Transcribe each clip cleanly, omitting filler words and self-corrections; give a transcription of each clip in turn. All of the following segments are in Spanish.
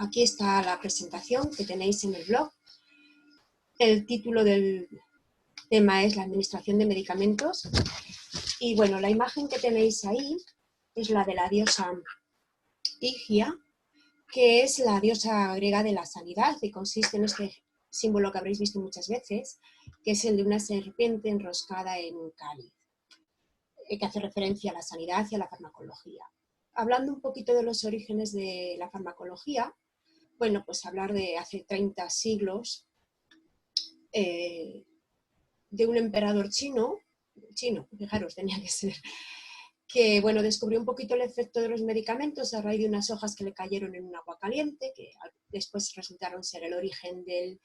Aquí está la presentación que tenéis en el blog. El título del tema es la administración de medicamentos. Y bueno, la imagen que tenéis ahí es la de la diosa Higia, que es la diosa griega de la sanidad y consiste en este símbolo que habréis visto muchas veces, que es el de una serpiente enroscada en un cáliz, que hace referencia a la sanidad y a la farmacología. Hablando un poquito de los orígenes de la farmacología, bueno, pues hablar de hace 30 siglos, de un emperador chino, fijaros, tenía que ser, que bueno, descubrió un poquito el efecto de los medicamentos a raíz de unas hojas que le cayeron en un agua caliente, que después resultaron ser el origen del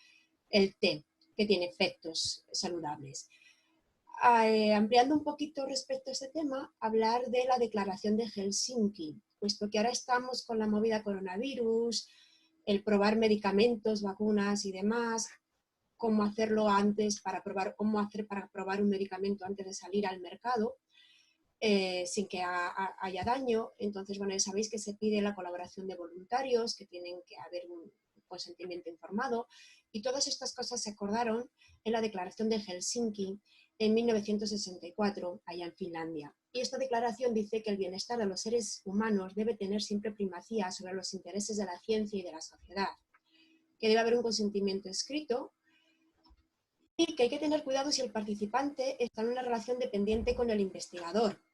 té, que tiene efectos saludables. Ampliando un poquito respecto a este tema, hablar de la declaración de Helsinki, puesto que ahora estamos con la movida coronavirus, el probar medicamentos, vacunas y demás, cómo hacerlo antes cómo hacer para probar un medicamento antes de salir al mercado, sin que haya daño. Entonces, bueno, ya sabéis que se pide la colaboración de voluntarios, que tienen que haber un consentimiento informado, y todas estas cosas se acordaron en la Declaración de Helsinki en 1964, allá en Finlandia. Y esta declaración dice que el bienestar de los seres humanos debe tener siempre primacía sobre los intereses de la ciencia y de la sociedad, que debe haber un consentimiento escrito y que hay que tener cuidado si el participante está en una relación dependiente con el investigador.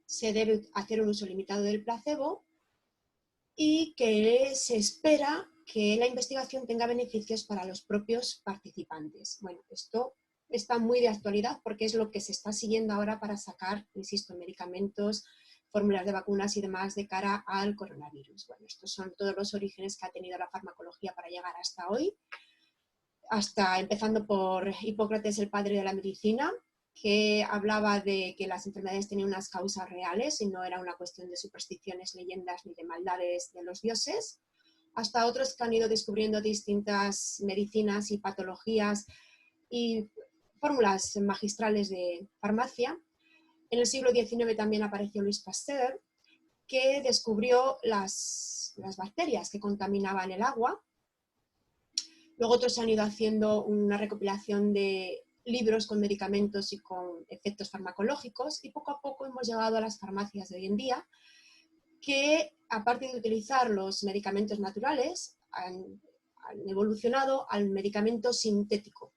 Se debe hacer un uso limitado del placebo y que se espera que la investigación tenga beneficios para los propios participantes. Bueno, esto está muy de actualidad porque es lo que se está siguiendo ahora para sacar, insisto, medicamentos, fórmulas de vacunas y demás de cara al coronavirus. Bueno, estos son todos los orígenes que ha tenido la farmacología para llegar hasta hoy, hasta empezando por Hipócrates, el padre de la medicina, que hablaba de que las enfermedades tenían unas causas reales y no era una cuestión de supersticiones, leyendas ni de maldades de los dioses, hasta otros que han ido descubriendo distintas medicinas y patologías y fórmulas magistrales de farmacia. En el siglo XIX también apareció Louis Pasteur, que descubrió las bacterias que contaminaban el agua. Luego otros han ido haciendo una recopilación de libros con medicamentos y con efectos farmacológicos, y poco a poco hemos llegado a las farmacias de hoy en día, que aparte de utilizar los medicamentos naturales, han evolucionado al medicamento sintético.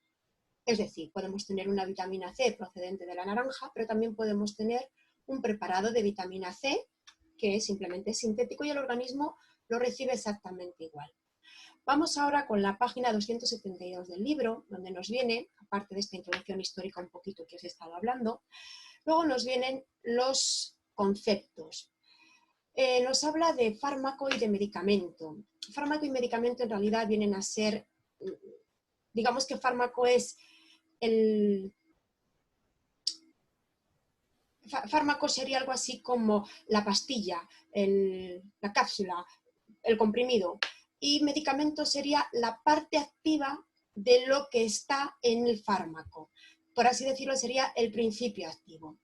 Es decir, podemos tener una vitamina C procedente de la naranja, pero también podemos tener un preparado de vitamina C que es simplemente sintético y el organismo lo recibe exactamente igual. Vamos ahora con la página 272 del libro, donde nos viene, aparte de esta introducción histórica un poquito que os he estado hablando, luego nos vienen los conceptos. Nos habla de fármaco y de medicamento. Fármaco y medicamento en realidad vienen a ser, digamos que fármaco es fármaco sería algo así como la pastilla, la cápsula, el comprimido, y medicamento sería la parte activa de lo que está en el fármaco. Por así decirlo, sería el principio activo.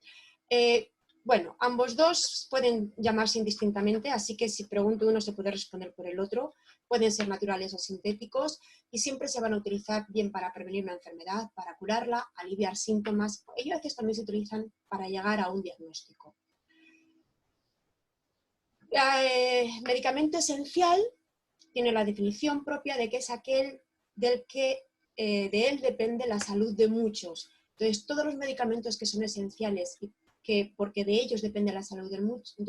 Bueno, ambos dos pueden llamarse indistintamente, así que si pregunto uno se puede responder por el otro. Pueden ser naturales o sintéticos y siempre se van a utilizar bien para prevenir una enfermedad, para curarla, aliviar síntomas. Ellos a veces también se utilizan para llegar a un diagnóstico. Medicamento esencial tiene la definición propia de que es aquel del que de él depende la salud de muchos. Entonces, todos los medicamentos que son esenciales y que porque de ellos depende la salud de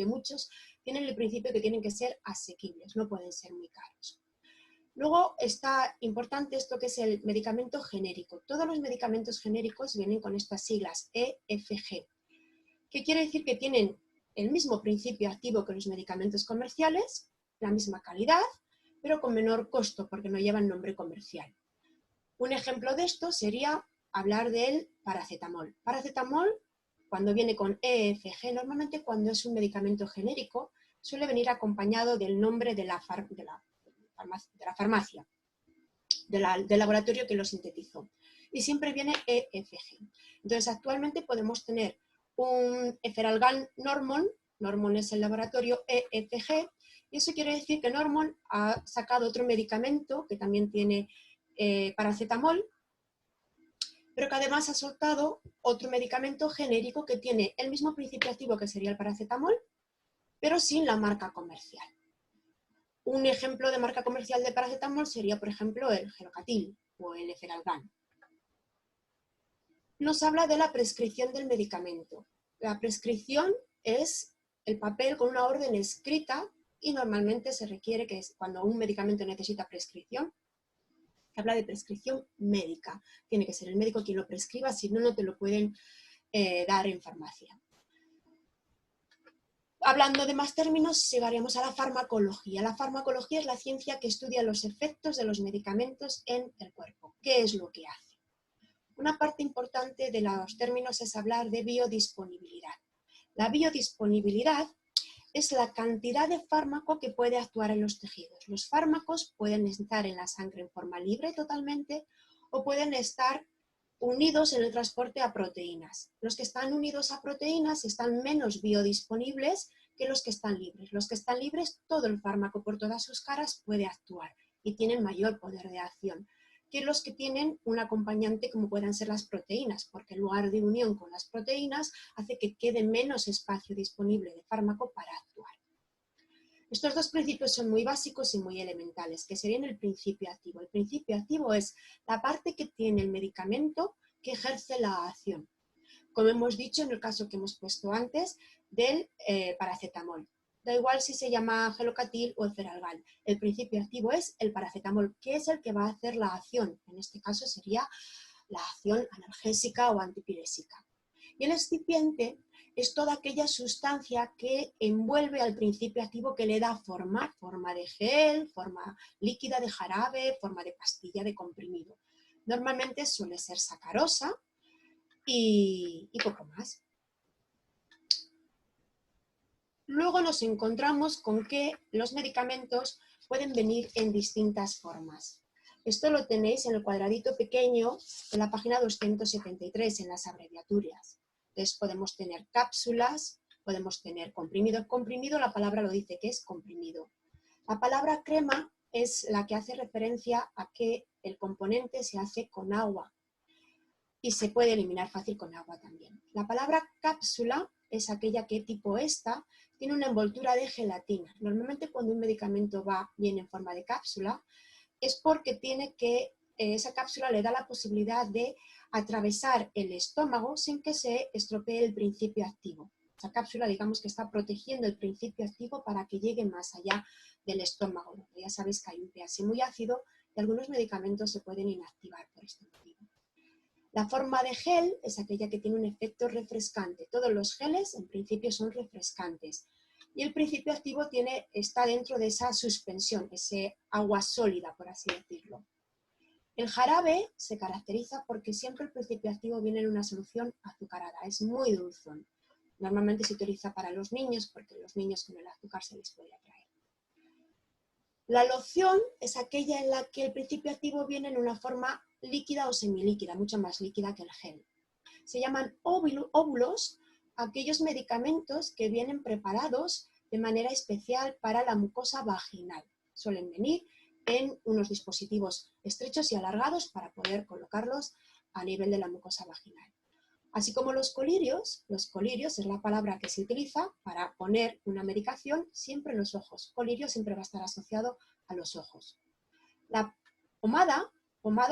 muchos, tienen el principio que tienen que ser asequibles, no pueden ser muy caros. Luego está importante esto que es el medicamento genérico. Todos los medicamentos genéricos vienen con estas siglas EFG, que quiere decir que tienen el mismo principio activo que los medicamentos comerciales, la misma calidad, pero con menor costo porque no llevan nombre comercial. Un ejemplo de esto sería hablar del paracetamol. Paracetamol, cuando viene con EFG, normalmente cuando es un medicamento genérico, suele venir acompañado del nombre de la farmacia, del laboratorio que lo sintetizó. Y siempre viene EFG. Entonces, actualmente podemos tener un Efferalgan Normon es el laboratorio EFG, Y eso quiere decir que Normal ha sacado otro medicamento que también tiene paracetamol, pero que además ha soltado otro medicamento genérico que tiene el mismo principio activo que sería el paracetamol, pero sin la marca comercial. Un ejemplo de marca comercial de paracetamol sería, por ejemplo, el Gelocatil o el Efferalgan. Nos habla de la prescripción del medicamento. La prescripción es el papel con una orden escrita y normalmente se requiere que cuando un medicamento necesita prescripción, se habla de prescripción médica. Tiene que ser el médico quien lo prescriba, si no, no te lo pueden dar en farmacia. Hablando de más términos, llegaríamos a la farmacología. La farmacología es la ciencia que estudia los efectos de los medicamentos en el cuerpo. ¿Qué es lo que hace? Una parte importante de los términos es hablar de biodisponibilidad. La biodisponibilidad es la cantidad de fármaco que puede actuar en los tejidos. Los fármacos pueden estar en la sangre en forma libre totalmente o pueden estar unidos en el transporte a proteínas. Los que están unidos a proteínas están menos biodisponibles que los que están libres. Los que están libres, todo el fármaco por todas sus caras puede actuar y tienen mayor poder de acción que los que tienen un acompañante como puedan ser las proteínas, porque el lugar de unión con las proteínas hace que quede menos espacio disponible de fármaco para actuar. Estos dos principios son muy básicos y muy elementales, que serían el principio activo. El principio activo es la parte que tiene el medicamento que ejerce la acción. Como hemos dicho en el caso que hemos puesto antes del paracetamol. Da igual si se llama Gelocatil o Efferalgan. El principio activo es el paracetamol, que es el que va a hacer la acción. En este caso sería la acción analgésica o antipirésica. Y el excipiente es toda aquella sustancia que envuelve al principio activo, que le da forma de gel, forma líquida de jarabe, forma de pastilla, de comprimido. Normalmente suele ser sacarosa y poco más. Luego nos encontramos con que los medicamentos pueden venir en distintas formas. Esto lo tenéis en el cuadradito pequeño de la página 273 en las abreviaturas. Entonces podemos tener cápsulas, podemos tener comprimido. Comprimido, la palabra lo dice que es comprimido. La palabra crema es la que hace referencia a que el componente se hace con agua y se puede eliminar fácil con agua también. La palabra cápsula es aquella que tipo esta tiene una envoltura de gelatina. Normalmente cuando un medicamento viene en forma de cápsula es porque esa cápsula le da la posibilidad de atravesar el estómago sin que se estropee el principio activo. Esa cápsula, digamos que está protegiendo el principio activo para que llegue más allá del estómago. Ya sabéis que hay un pH muy ácido y algunos medicamentos se pueden inactivar por este motivo. La forma de gel es aquella que tiene un efecto refrescante. Todos los geles en principio son refrescantes. Y el principio activo está dentro de esa suspensión, ese agua sólida, por así decirlo. El jarabe se caracteriza porque siempre el principio activo viene en una solución azucarada, es muy dulzón. Normalmente se utiliza para los niños porque los niños con el azúcar se les puede atraer. La loción es aquella en la que el principio activo viene en una forma líquida o semilíquida, mucho más líquida que el gel. Se llaman óvulos aquellos medicamentos que vienen preparados de manera especial para la mucosa vaginal. Suelen venir en unos dispositivos estrechos y alargados para poder colocarlos a nivel de la mucosa vaginal. Así como los colirios es la palabra que se utiliza para poner una medicación siempre en los ojos. Colirio siempre va a estar asociado a los ojos. La pomada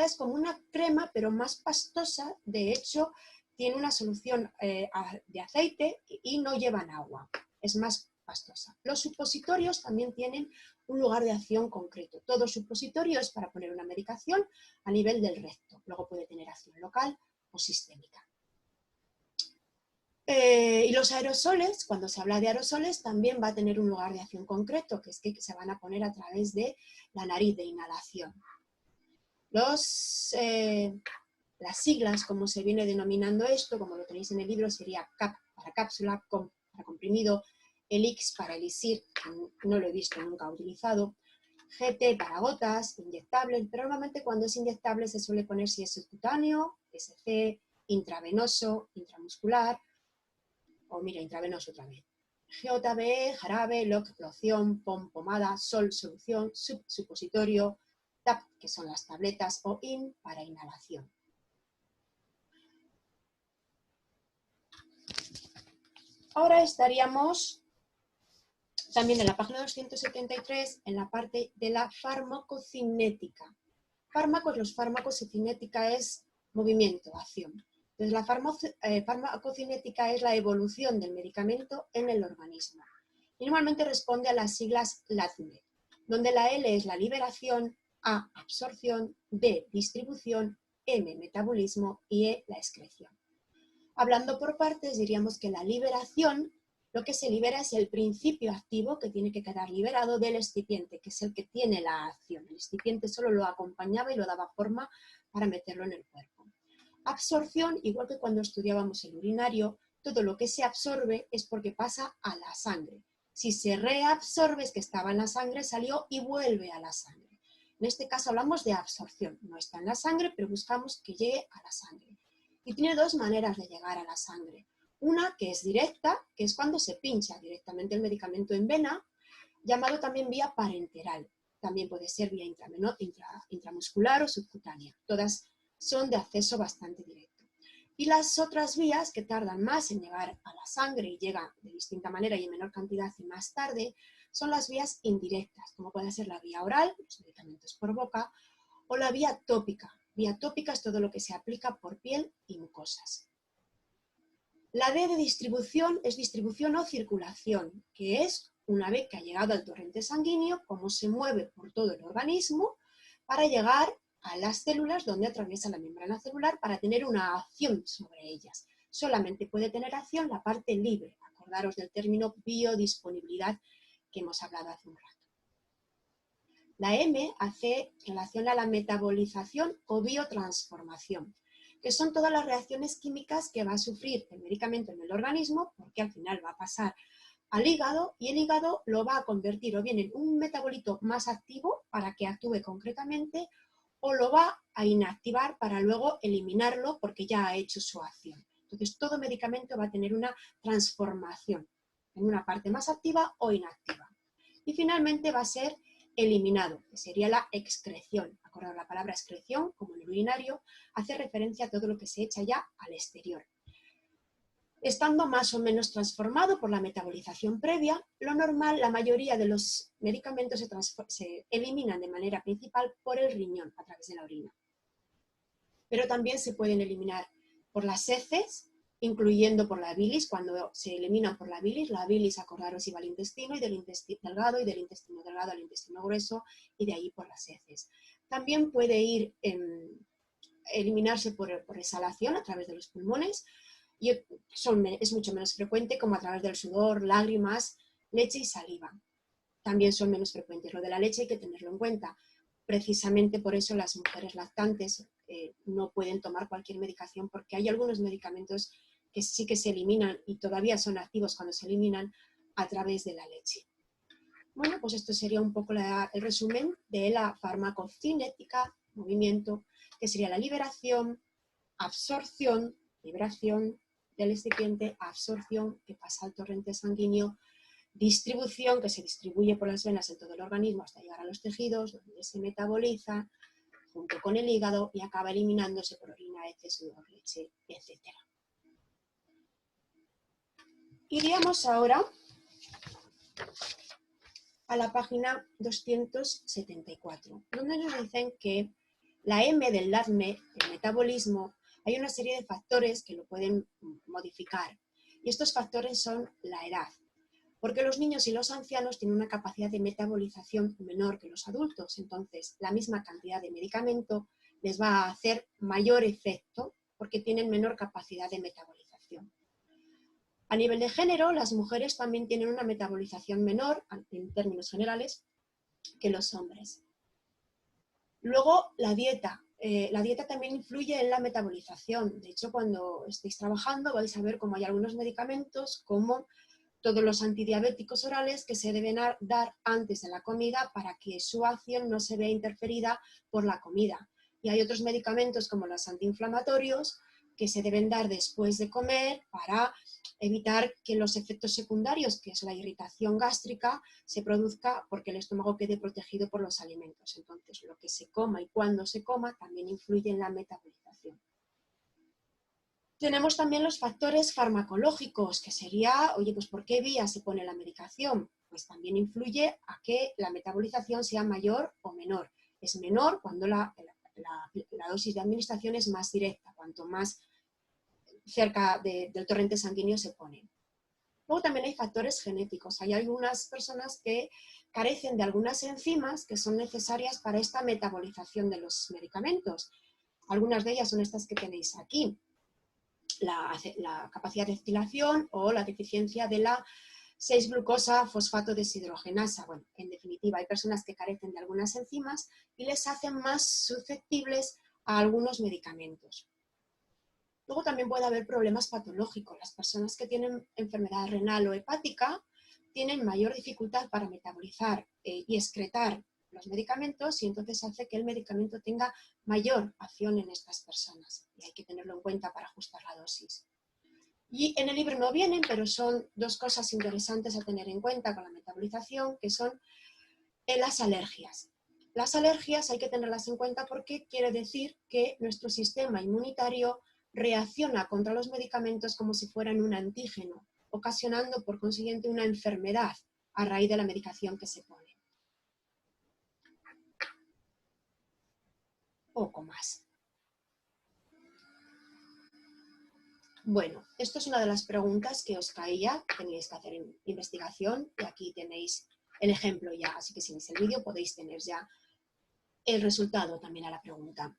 es como una crema pero más pastosa, de hecho tiene una solución de aceite y no llevan agua, es más pastosa. Los supositorios también tienen un lugar de acción concreto. Todo supositorio es para poner una medicación a nivel del recto, luego puede tener acción local o sistémica. Y los aerosoles, cuando se habla de aerosoles, también va a tener un lugar de acción concreto, que es que se van a poner a través de la nariz de inhalación. Las siglas, como se viene denominando esto, como lo tenéis en el libro, sería CAP para cápsula, COM para comprimido, ELIX para elixir, que no lo he visto, nunca he utilizado, GT para gotas, inyectable, pero normalmente cuando es inyectable se suele poner si es subcutáneo, SC, intravenoso, intramuscular, o mira, intravenoso otra vez. GHB, jarabe, loción, pomada, sol, solución, supositorio, TAP, que son las tabletas, o IN para inhalación. Ahora estaríamos también en la página 273, en la parte de la farmacocinética. Los fármacos y cinética es movimiento, acción. Entonces, la farmacocinética es la evolución del medicamento en el organismo. Y normalmente responde a las siglas LATME, donde la L es la liberación, A, absorción, D, distribución, M, metabolismo y E, la excreción. Hablando por partes, diríamos que la liberación, lo que se libera es el principio activo que tiene que quedar liberado del excipiente, que es el que tiene la acción. El excipiente solo lo acompañaba y lo daba forma para meterlo en el cuerpo. Absorción, igual que cuando estudiábamos el urinario, todo lo que se absorbe es porque pasa a la sangre. Si se reabsorbe es que estaba en la sangre, salió y vuelve a la sangre. En este caso hablamos de absorción. No está en la sangre, pero buscamos que llegue a la sangre. Y tiene dos maneras de llegar a la sangre. Una que es directa, que es cuando se pincha directamente el medicamento en vena, llamado también vía parenteral. También puede ser vía intramuscular o subcutánea. Todas son de acceso bastante directo. Y las otras vías, que tardan más en llegar a la sangre y llegan de distinta manera y en menor cantidad y más tarde, son las vías indirectas, como puede ser la vía oral, los medicamentos por boca, o la vía tópica. Vía tópica es todo lo que se aplica por piel y mucosas. La D de distribución es distribución o circulación, que es, una vez que ha llegado al torrente sanguíneo, cómo se mueve por todo el organismo para llegar a las células donde atraviesa la membrana celular para tener una acción sobre ellas. Solamente puede tener acción la parte libre. Acordaros del término biodisponibilidad que hemos hablado hace un rato. La M hace relación a la metabolización o biotransformación, que son todas las reacciones químicas que va a sufrir el medicamento en el organismo, porque al final va a pasar al hígado y el hígado lo va a convertir o bien en un metabolito más activo para que actúe concretamente o lo va a inactivar para luego eliminarlo porque ya ha hecho su acción. Entonces todo medicamento va a tener una transformación en una parte más activa o inactiva. Y finalmente va a ser eliminado, que sería la excreción. Acordad, la palabra excreción, como en el urinario, hace referencia a todo lo que se echa ya al exterior. Estando más o menos transformado por la metabolización previa, lo normal, la mayoría de los medicamentos se eliminan de manera principal por el riñón, a través de la orina. Pero también se pueden eliminar por las heces, incluyendo por la bilis. Cuando se eliminan por la bilis, acordaros, iba al intestino y del intestino delgado y del intestino delgado al intestino grueso y de ahí por las heces. También puede eliminarse por exhalación a través de los pulmones y es mucho menos frecuente como a través del sudor, lágrimas, leche y saliva. También son menos frecuentes. Lo de la leche hay que tenerlo en cuenta. Precisamente por eso las mujeres lactantes no pueden tomar cualquier medicación porque hay algunos medicamentos que sí que se eliminan y todavía son activos cuando se eliminan a través de la leche. Bueno, pues esto sería un poco el resumen de la farmacocinética, movimiento, que sería la liberación, absorción, liberación del excipiente, absorción que pasa al torrente sanguíneo, distribución que se distribuye por las venas en todo el organismo hasta llegar a los tejidos, donde se metaboliza junto con el hígado y acaba eliminándose por orina, heces, sudor, leche, etc. Iríamos ahora a la página 274, donde nos dicen que la M del LATME, el metabolismo, hay una serie de factores que lo pueden modificar. Y estos factores son la edad, porque los niños y los ancianos tienen una capacidad de metabolización menor que los adultos, entonces la misma cantidad de medicamento les va a hacer mayor efecto porque tienen menor capacidad de metabolización. A nivel de género, las mujeres también tienen una metabolización menor, en términos generales, que los hombres. Luego, la dieta. La dieta también influye en la metabolización. De hecho, cuando estéis trabajando vais a ver cómo hay algunos medicamentos, como todos los antidiabéticos orales, que se deben dar antes de la comida para que su acción no se vea interferida por la comida. Y hay otros medicamentos, como los antiinflamatorios, que se deben dar después de comer para evitar que los efectos secundarios, que es la irritación gástrica, se produzca porque el estómago quede protegido por los alimentos. Entonces, lo que se coma y cuándo se coma también influye en la metabolización. Tenemos también los factores farmacológicos, que sería, oye, pues ¿por qué vía se pone la medicación? Pues también influye a que la metabolización sea mayor o menor. Es menor cuando la dosis de administración es más directa, cuanto más cerca del torrente sanguíneo se pone. Luego también hay factores genéticos. Hay algunas personas que carecen de algunas enzimas que son necesarias para esta metabolización de los medicamentos. Algunas de ellas son estas que tenéis aquí. La capacidad de estilación o la deficiencia de la 6-glucosa fosfato deshidrogenasa. Bueno, en definitiva, hay personas que carecen de algunas enzimas y les hacen más susceptibles a algunos medicamentos. Luego también puede haber problemas patológicos. Las personas que tienen enfermedad renal o hepática tienen mayor dificultad para metabolizar y excretar los medicamentos y entonces hace que el medicamento tenga mayor acción en estas personas. Y hay que tenerlo en cuenta para ajustar la dosis. Y en el libro no vienen, pero son dos cosas interesantes a tener en cuenta con la metabolización, que son las alergias. Las alergias hay que tenerlas en cuenta porque quiere decir que nuestro sistema inmunitario reacciona contra los medicamentos como si fueran un antígeno, ocasionando por consiguiente una enfermedad a raíz de la medicación que se pone. Poco más. Bueno, esto es una de las preguntas que os caía, teníais que hacer en investigación y aquí tenéis el ejemplo ya, así que si veis el vídeo podéis tener ya el resultado también a la pregunta.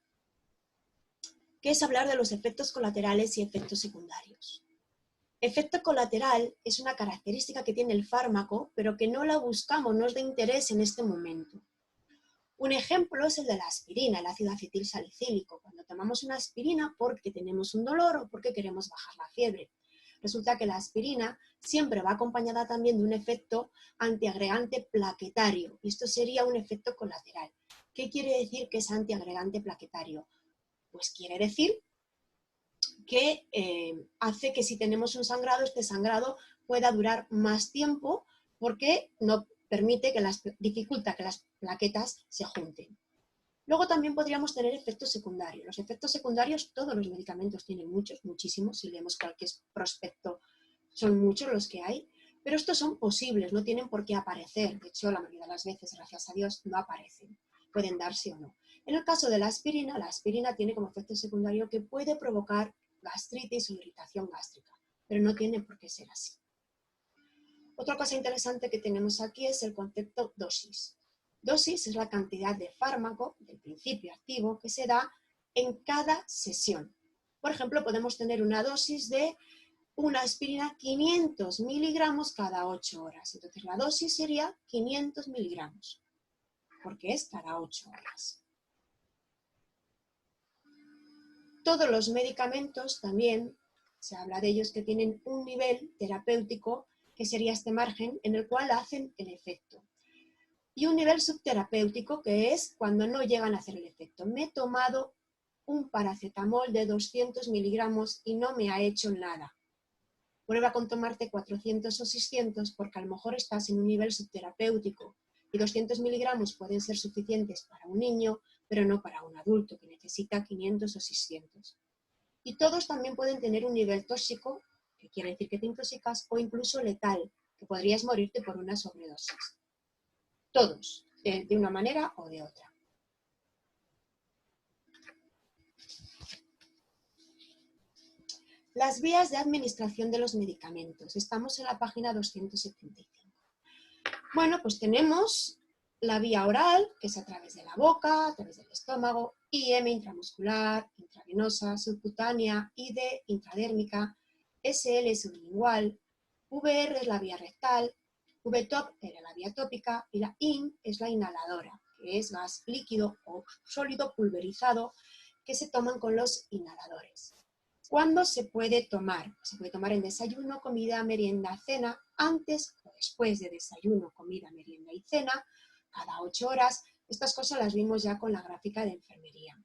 ¿Qué es hablar de los efectos colaterales y efectos secundarios? Efecto colateral es una característica que tiene el fármaco, pero que no la buscamos, no es de interés en este momento. Un ejemplo es el de la aspirina, el ácido acetilsalicílico. Cuando tomamos una aspirina porque tenemos un dolor o porque queremos bajar la fiebre. Resulta que la aspirina siempre va acompañada también de un efecto antiagregante plaquetario, y esto sería un efecto colateral. ¿Qué quiere decir que es antiagregante plaquetario? Pues quiere decir que hace que si tenemos un sangrado, este sangrado pueda durar más tiempo porque no permite dificulta que las plaquetas se junten. Luego también podríamos tener efectos secundarios. Los efectos secundarios, todos los medicamentos tienen muchos, muchísimos, si leemos cualquier prospecto son muchos los que hay, pero estos son posibles, no tienen por qué aparecer. De hecho, la mayoría de las veces, gracias a Dios, no aparecen. Pueden darse o no. En el caso de la aspirina tiene como efecto secundario que puede provocar gastritis o irritación gástrica, pero no tiene por qué ser así. Otra cosa interesante que tenemos aquí es el concepto dosis. Dosis es la cantidad de fármaco, del principio activo, que se da en cada sesión. Por ejemplo, podemos tener una dosis de una aspirina 500 miligramos cada 8 horas. Entonces la dosis sería 500 miligramos, porque es cada 8 horas. Todos los medicamentos también, se habla de ellos que tienen un nivel terapéutico, que sería este margen en el cual hacen el efecto. Y un nivel subterapéutico, que es cuando no llegan a hacer el efecto. Me he tomado un paracetamol de 200 miligramos y no me ha hecho nada. Prueba con tomarte 400 o 600 porque a lo mejor estás en un nivel subterapéutico y 200 miligramos pueden ser suficientes para un niño, pero no para un adulto que necesita 500 o 600. Y todos también pueden tener un nivel tóxico, que quiere decir que te intoxicas, o incluso letal, que podrías morirte por una sobredosis. Todos, de una manera o de otra. Las vías de administración de los medicamentos. Estamos en la página 275. Bueno, pues tenemos la vía oral, que es a través de la boca, a través del estómago, IM intramuscular, intravenosa, subcutánea, ID intradérmica, SL sublingual, VR es la vía rectal, VTOP era la vía tópica y la IN es la inhaladora, que es gas líquido o sólido pulverizado que se toman con los inhaladores. ¿Cuándo se puede tomar? Se puede tomar en desayuno, comida, merienda, cena, antes o después de desayuno, comida, merienda y cena, cada 8 horas. Estas cosas las vimos ya con la gráfica de enfermería.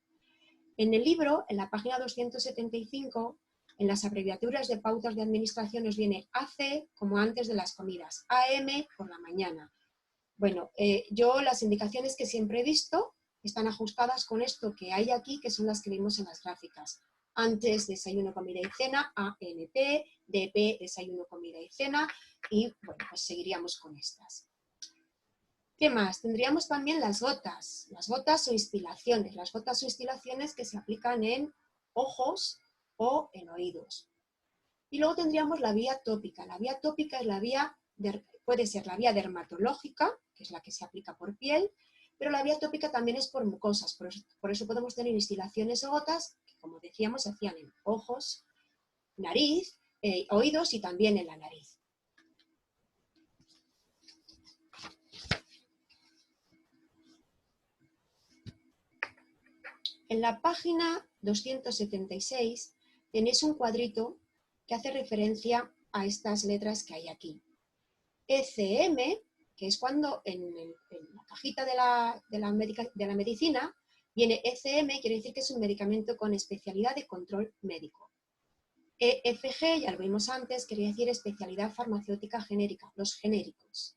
En el libro, en la página 275, en las abreviaturas de pautas de administración nos viene AC como antes de las comidas, AM por la mañana. Bueno, yo las indicaciones que siempre he visto están ajustadas con esto que hay aquí, que son las que vimos en las gráficas. Antes, desayuno, comida y cena, ANT, DP, desayuno, comida y cena, y bueno, pues seguiríamos con estas. ¿Qué más? Tendríamos también las gotas o instilaciones. Las gotas o instilaciones que se aplican en ojos o en oídos. Y luego tendríamos la vía tópica. La vía tópica es puede ser la vía dermatológica, que es la que se aplica por piel, pero la vía tópica también es por mucosas. Por eso podemos tener instilaciones o gotas que, como decíamos, se hacían en ojos, nariz, oídos y también en la nariz. En la página 276 tenéis un cuadrito que hace referencia a estas letras que hay aquí. ECM, que es cuando en la cajita de la medicina viene ECM, quiere decir que es un medicamento con especialidad de control médico. EFG, ya lo vimos antes, quería decir especialidad farmacéutica genérica, los genéricos.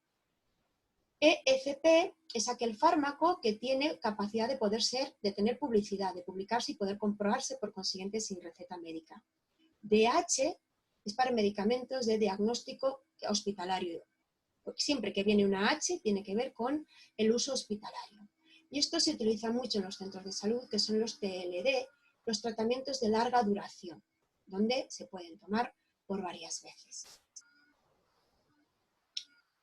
EFP es aquel fármaco que tiene capacidad de tener publicidad, de publicarse y poder comprobarse por consiguiente sin receta médica. DH es para medicamentos de diagnóstico hospitalario. Siempre que viene una H tiene que ver con el uso hospitalario. Y esto se utiliza mucho en los centros de salud, que son los TLD, los tratamientos de larga duración, donde se pueden tomar por varias veces.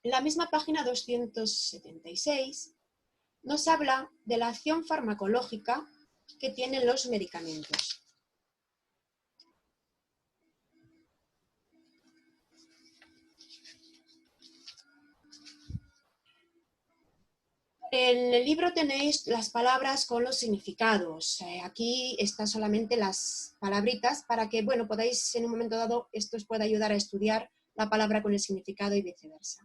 En la misma página 276 nos habla de la acción farmacológica que tienen los medicamentos. En el libro tenéis las palabras con los significados. Aquí están solamente las palabritas para que, bueno, podáis en un momento dado, esto os pueda ayudar a estudiar la palabra con el significado y viceversa.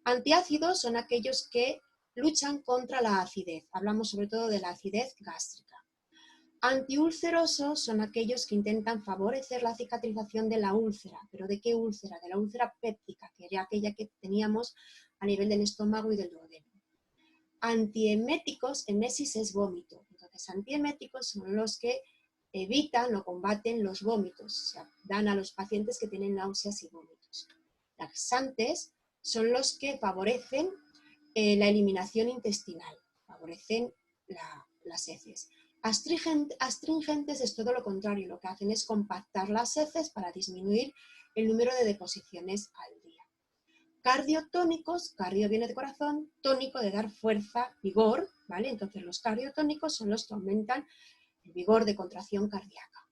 Antiácidos son aquellos que luchan contra la acidez. Hablamos sobre todo de la acidez gástrica. Antiúlcerosos son aquellos que intentan favorecer la cicatrización de la úlcera. ¿Pero de qué úlcera? De la úlcera péptica, que era aquella que teníamos a nivel del estómago y del duodeno. Antieméticos, emesis es vómito. Entonces, antieméticos son los que evitan o combaten los vómitos, o sea, dan a los pacientes que tienen náuseas y vómitos. Laxantes son los que favorecen la eliminación intestinal, favorecen las heces. Astringentes es todo lo contrario, lo que hacen es compactar las heces para disminuir el número de deposiciones al día. Cardiotónicos, cardio viene de corazón, tónico de dar fuerza, vigor, ¿vale? Entonces los cardiotónicos son los que aumentan el vigor de contracción cardíaca.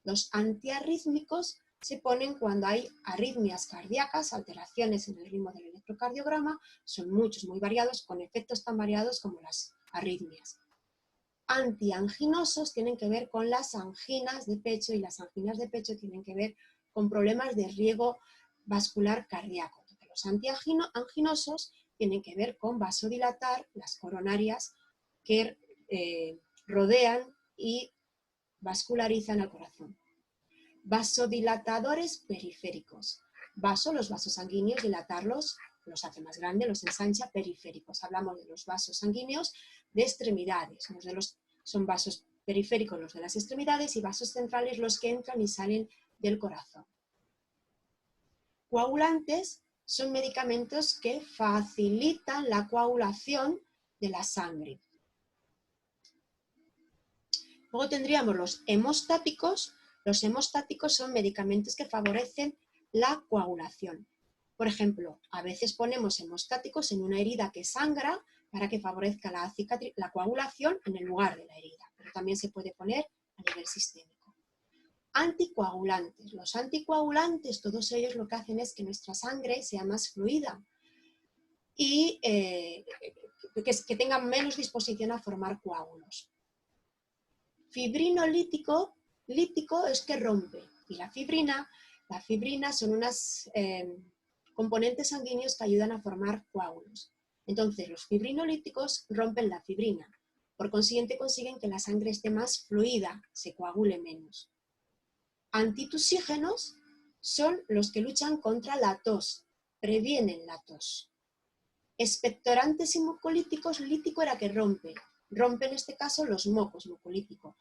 Los antiarrítmicos se ponen cuando hay arritmias cardíacas, alteraciones en el ritmo del electrocardiograma, son muchos, muy variados, con efectos tan variados como las arritmias. Antianginosos tienen que ver con las anginas de pecho y las anginas de pecho tienen que ver con problemas de riego vascular cardíaco. Entonces, los antianginosos tienen que ver con vasodilatar las coronarias que rodean y vascularizan el corazón. Vasodilatadores periféricos. Los vasos sanguíneos, dilatarlos los hace más grandes, los ensancha. Periféricos. Hablamos de los vasos sanguíneos de extremidades. Son vasos periféricos los de las extremidades y vasos centrales los que entran y salen del corazón. Coagulantes son medicamentos que facilitan la coagulación de la sangre. Luego tendríamos los hemostáticos. Los hemostáticos son medicamentos que favorecen la coagulación. Por ejemplo, a veces ponemos hemostáticos en una herida que sangra para que favorezca la coagulación en el lugar de la herida, pero también se puede poner a nivel sistémico. Anticoagulantes. Los anticoagulantes, todos ellos lo que hacen es que nuestra sangre sea más fluida y que tenga menos disposición a formar coágulos. Fibrinolítico, lítico es que rompe, y la fibrina son unos componentes sanguíneos que ayudan a formar coágulos. Entonces, los fibrinolíticos rompen la fibrina. Por consiguiente consiguen que la sangre esté más fluida, se coagule menos. Antitusígenos son los que luchan contra la tos, previenen la tos. Expectorantes y mucolíticos, lítico era que rompe en este caso los mocos, mucolítico.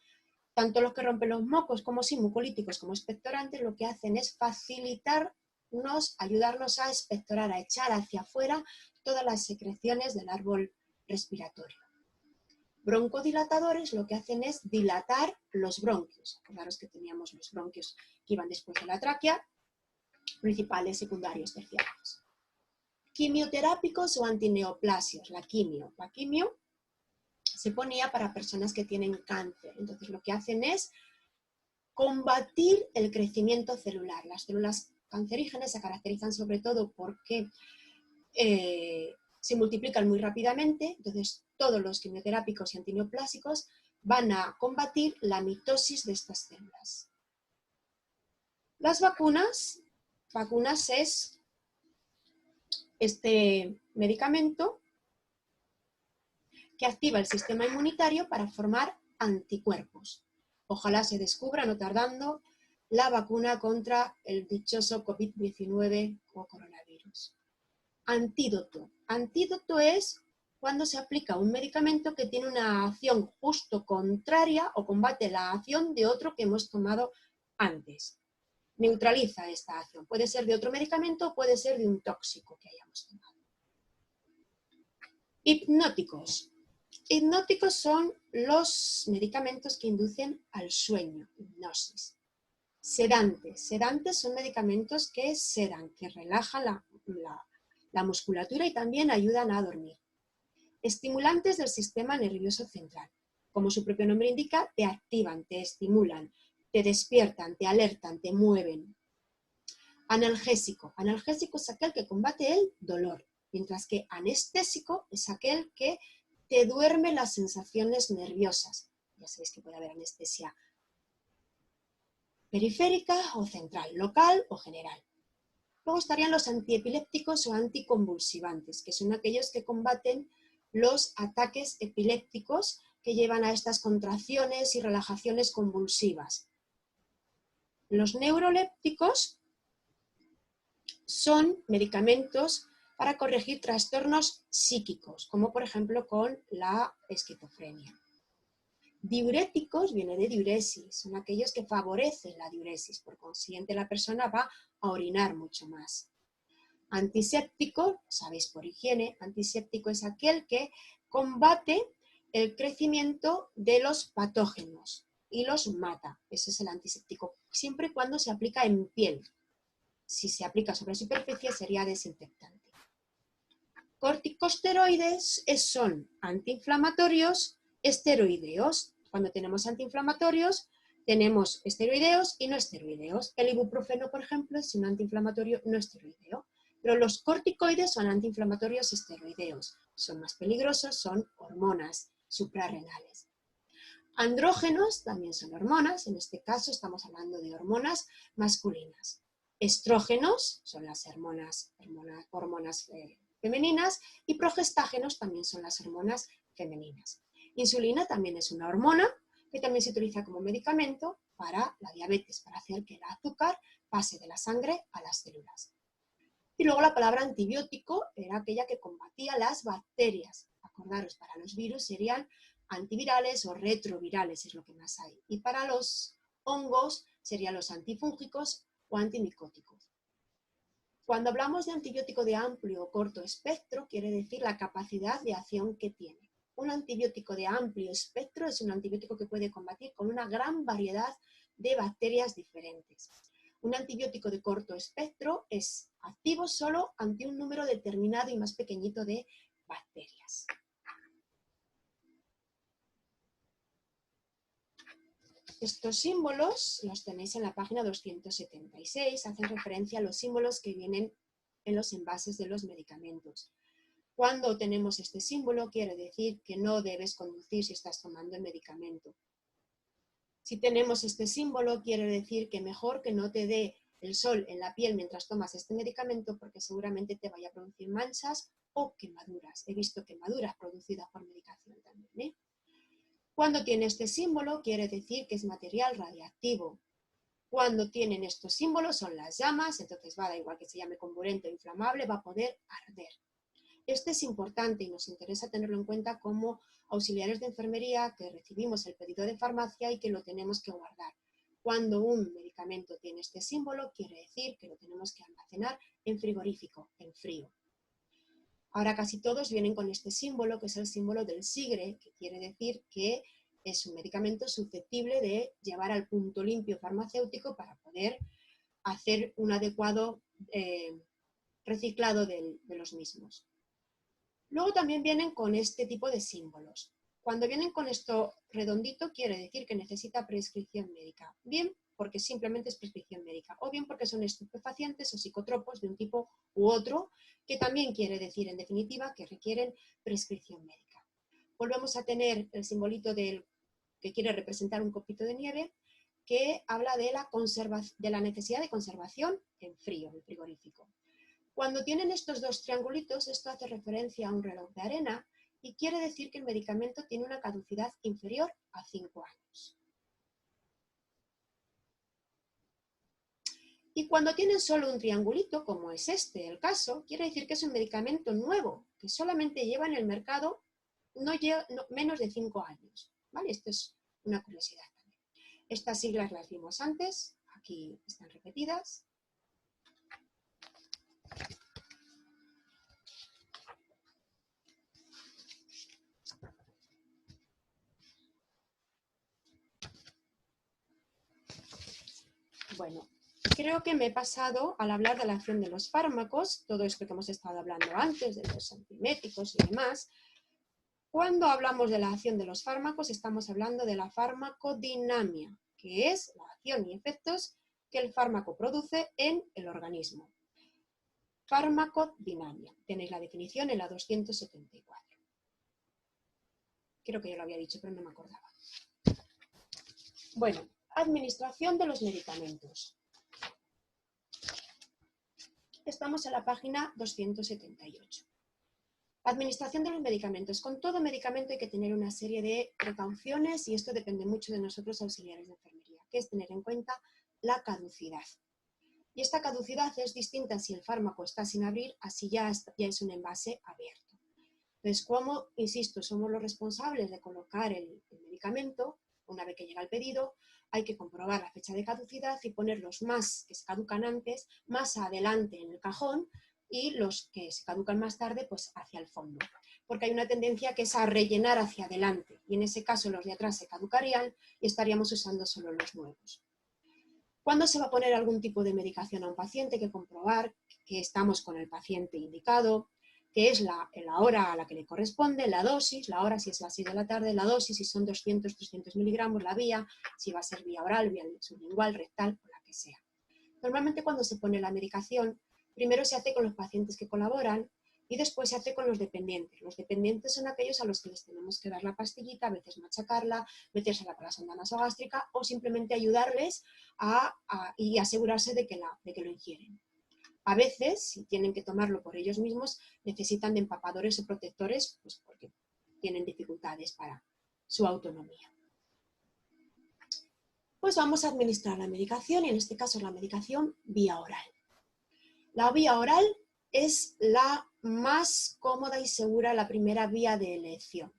Tanto los que rompen los mocos como sí, mucolíticos como expectorantes, lo que hacen es facilitarnos, ayudarnos a expectorar, a echar hacia afuera todas las secreciones del árbol respiratorio. Broncodilatadores lo que hacen es dilatar los bronquios. Acordaros que teníamos los bronquios que iban después de la tráquea, principales, secundarios, terciarios. Quimioterápicos o antineoplasios, la quimio. La quimio se ponía para personas que tienen cáncer. Entonces lo que hacen es combatir el crecimiento celular. Las células cancerígenas se caracterizan sobre todo porque se multiplican muy rápidamente, entonces todos los quimioterápicos y antineoplásicos van a combatir la mitosis de estas células. Las vacunas es este medicamento que activa el sistema inmunitario para formar anticuerpos. Ojalá se descubra, no tardando, la vacuna contra el dichoso COVID-19 o coronavirus. Antídoto. Antídoto es cuando se aplica un medicamento que tiene una acción justo contraria o combate la acción de otro que hemos tomado antes. Neutraliza esta acción. Puede ser de otro medicamento o puede ser de un tóxico que hayamos tomado. Hipnóticos. Hipnóticos son los medicamentos que inducen al sueño, hipnosis. Sedantes. Sedantes son medicamentos que sedan, que relajan la musculatura y también ayudan a dormir. Estimulantes del sistema nervioso central. Como su propio nombre indica, te activan, te estimulan, te despiertan, te alertan, te mueven. Analgésico. Analgésico es aquel que combate el dolor, mientras que anestésico es aquel que te duerme las sensaciones nerviosas. Ya sabéis que puede haber anestesia periférica o central, local o general. Luego estarían los antiepilépticos o anticonvulsivantes, que son aquellos que combaten los ataques epilépticos que llevan a estas contracciones y relajaciones convulsivas. Los neurolépticos son medicamentos para corregir trastornos psíquicos, como por ejemplo con la esquizofrenia. Diuréticos viene de diuresis, son aquellos que favorecen la diuresis, por consiguiente la persona va a orinar mucho más. Antiséptico, sabéis por higiene, antiséptico es aquel que combate el crecimiento de los patógenos y los mata. Ese es el antiséptico, siempre y cuando se aplica en piel. Si se aplica sobre superficie sería desinfectante. Corticosteroides son antiinflamatorios, esteroideos. Cuando tenemos antiinflamatorios, tenemos esteroideos y no esteroideos. El ibuprofeno, por ejemplo, es un antiinflamatorio no esteroideo. Pero los corticoides son antiinflamatorios esteroideos. Son más peligrosos, son hormonas suprarrenales. Andrógenos también son hormonas, en este caso estamos hablando de hormonas masculinas. Estrógenos son las hormonas femeninas y progestágenos también son las hormonas femeninas. Insulina también es una hormona que también se utiliza como medicamento para la diabetes, para hacer que el azúcar pase de la sangre a las células. Y luego la palabra antibiótico era aquella que combatía las bacterias. Acordaros, para los virus serían antivirales o retrovirales, es lo que más hay. Y para los hongos serían los antifúngicos o antimicóticos. Cuando hablamos de antibiótico de amplio o corto espectro, quiere decir la capacidad de acción que tiene. Un antibiótico de amplio espectro es un antibiótico que puede combatir con una gran variedad de bacterias diferentes. Un antibiótico de corto espectro es activo solo ante un número determinado y más pequeñito de bacterias. Estos símbolos los tenéis en la página 276, hacen referencia a los símbolos que vienen en los envases de los medicamentos. Cuando tenemos este símbolo quiere decir que no debes conducir si estás tomando el medicamento. Si tenemos este símbolo quiere decir que mejor que no te dé el sol en la piel mientras tomas este medicamento porque seguramente te vaya a producir manchas o quemaduras. He visto quemaduras producidas por medicación también, ¿eh? Cuando tiene este símbolo quiere decir que es material radiactivo. Cuando tienen estos símbolos son las llamas, entonces da igual que se llame comburente o inflamable, va a poder arder. Este es importante y nos interesa tenerlo en cuenta como auxiliares de enfermería que recibimos el pedido de farmacia y que lo tenemos que guardar. Cuando un medicamento tiene este símbolo, quiere decir que lo tenemos que almacenar en frigorífico, en frío. Ahora casi todos vienen con este símbolo, que es el símbolo del SIGRE, que quiere decir que es un medicamento susceptible de llevar al punto limpio farmacéutico para poder hacer un adecuado reciclado de los mismos. Luego también vienen con este tipo de símbolos. Cuando vienen con esto redondito quiere decir que necesita prescripción médica, bien porque simplemente es prescripción médica, o bien porque son estupefacientes o psicotropos de un tipo u otro, que también quiere decir en definitiva que requieren prescripción médica. Volvemos a tener el simbolito que quiere representar un copito de nieve, que habla de la necesidad de conservación en frío, en frigorífico. Cuando tienen estos dos triangulitos, esto hace referencia a un reloj de arena y quiere decir que el medicamento tiene una caducidad inferior a 5 años. Y cuando tienen solo un triangulito, como es este el caso, quiere decir que es un medicamento nuevo, que solamente lleva en el mercado menos de 5 años. ¿Vale? Esto es una curiosidad también. Estas siglas las vimos antes, aquí están repetidas. Bueno, creo que me he pasado al hablar de la acción de los fármacos, todo esto que hemos estado hablando antes, de los antiméticos y demás. Cuando hablamos de la acción de los fármacos, estamos hablando de la farmacodinamia, que es la acción y efectos que el fármaco produce en el organismo. Farmacodinamia. Tenéis la definición en la 274. Creo que ya lo había dicho, pero no me acordaba. Bueno, administración de los medicamentos. Estamos en la página 278. Administración de los medicamentos. Con todo medicamento hay que tener una serie de precauciones y esto depende mucho de nosotros auxiliares de enfermería, que es tener en cuenta la caducidad. Y esta caducidad es distinta si el fármaco está sin abrir, así ya es un envase abierto. Entonces, como, insisto, somos los responsables de colocar el medicamento, una vez que llega el pedido, hay que comprobar la fecha de caducidad y poner los más que se caducan antes, más adelante en el cajón, y los que se caducan más tarde, pues hacia el fondo. Porque hay una tendencia que es a rellenar hacia adelante, y en ese caso los de atrás se caducarían y estaríamos usando solo los nuevos. ¿Cuándo se va a poner algún tipo de medicación a un paciente? Hay que comprobar que estamos con el paciente indicado, que es la hora a la que le corresponde, la dosis, la hora si es las 6 de la tarde, la dosis si son 200, 300 miligramos, la vía, si va a ser vía oral, vía sublingual, rectal o la que sea. Normalmente cuando se pone la medicación, primero se hace con los pacientes que colaboran y después se hace con los dependientes. Los dependientes son aquellos a los que les tenemos que dar la pastillita, a veces machacarla, metérsela por la sonda nasogástrica o simplemente ayudarles y asegurarse de que lo ingieren. A veces, si tienen que tomarlo por ellos mismos, necesitan de empapadores o protectores, pues porque tienen dificultades para su autonomía. Pues vamos a administrar la medicación y en este caso la medicación vía oral. La vía oral es la más cómoda y segura, la primera vía de elección.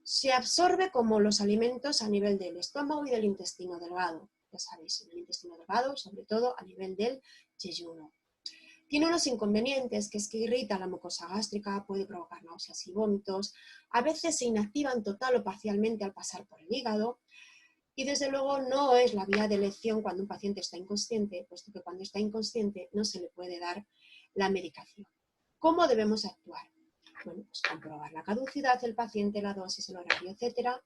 Se absorbe como los alimentos a nivel del estómago y del intestino delgado. Ya sabéis, en el intestino delgado, sobre todo a nivel del yeyuno. Tiene unos inconvenientes, que es que irrita la mucosa gástrica, puede provocar náuseas y vómitos, a veces se inactivan total o parcialmente al pasar por el hígado y desde luego no es la vía de elección cuando un paciente está inconsciente, puesto que cuando está inconsciente no se le puede dar la medicación. ¿Cómo debemos actuar? Bueno, pues comprobar la caducidad del paciente, la dosis, el horario, etc.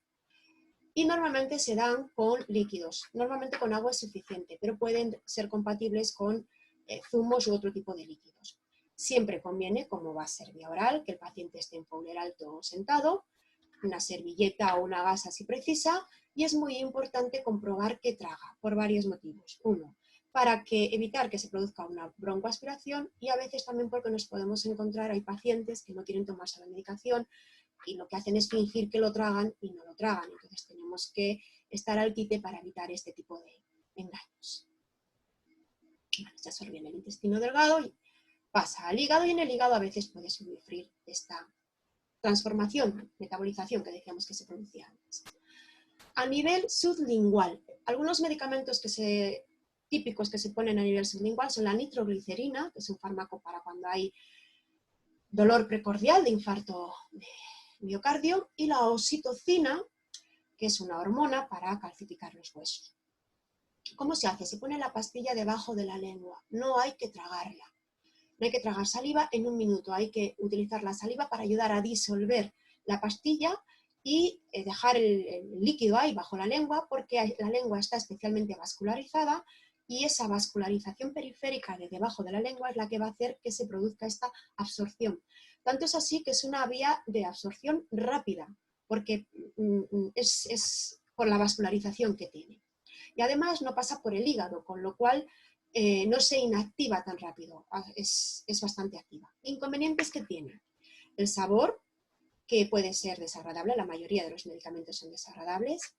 Y normalmente se dan con líquidos, normalmente con agua es suficiente, pero pueden ser compatibles con zumos u otro tipo de líquidos. Siempre conviene, como va a ser vía oral, que el paciente esté en Fowler alto o sentado, una servilleta o una gasa si precisa, y es muy importante comprobar que traga, por varios motivos. Uno, para evitar que se produzca una broncoaspiración y a veces también porque nos podemos encontrar, hay pacientes que no quieren tomarse la medicación, y lo que hacen es fingir que lo tragan y no lo tragan. Entonces tenemos que estar al quite para evitar este tipo de engaños. Bueno, se absorbe en el intestino delgado y pasa al hígado, y en el hígado a veces puede sufrir esta transformación, metabolización que decíamos que se producía antes. A nivel sublingual, algunos medicamentos típicos que se ponen a nivel sublingual son la nitroglicerina, que es un fármaco para cuando hay dolor precordial de infarto de miocardio, y la oxitocina, que es una hormona para calcificar los huesos. ¿Cómo se hace? Se pone la pastilla debajo de la lengua, no hay que tragarla. No hay que tragar saliva en un minuto, hay que utilizar la saliva para ayudar a disolver la pastilla y dejar el líquido ahí bajo la lengua, porque la lengua está especialmente vascularizada y esa vascularización periférica de debajo de la lengua es la que va a hacer que se produzca esta absorción. Tanto es así que es una vía de absorción rápida, porque es por la vascularización que tiene. Y además no pasa por el hígado, con lo cual no se inactiva tan rápido, es bastante activa. Inconvenientes que tiene: el sabor, que puede ser desagradable, la mayoría de los medicamentos son desagradables,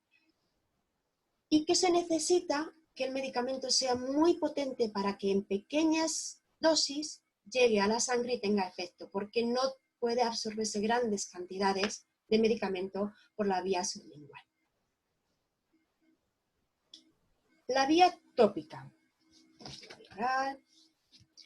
y que se necesita que el medicamento sea muy potente para que en pequeñas dosis llegue a la sangre y tenga efecto, porque no puede absorberse grandes cantidades de medicamento por la vía sublingual. La vía tópica.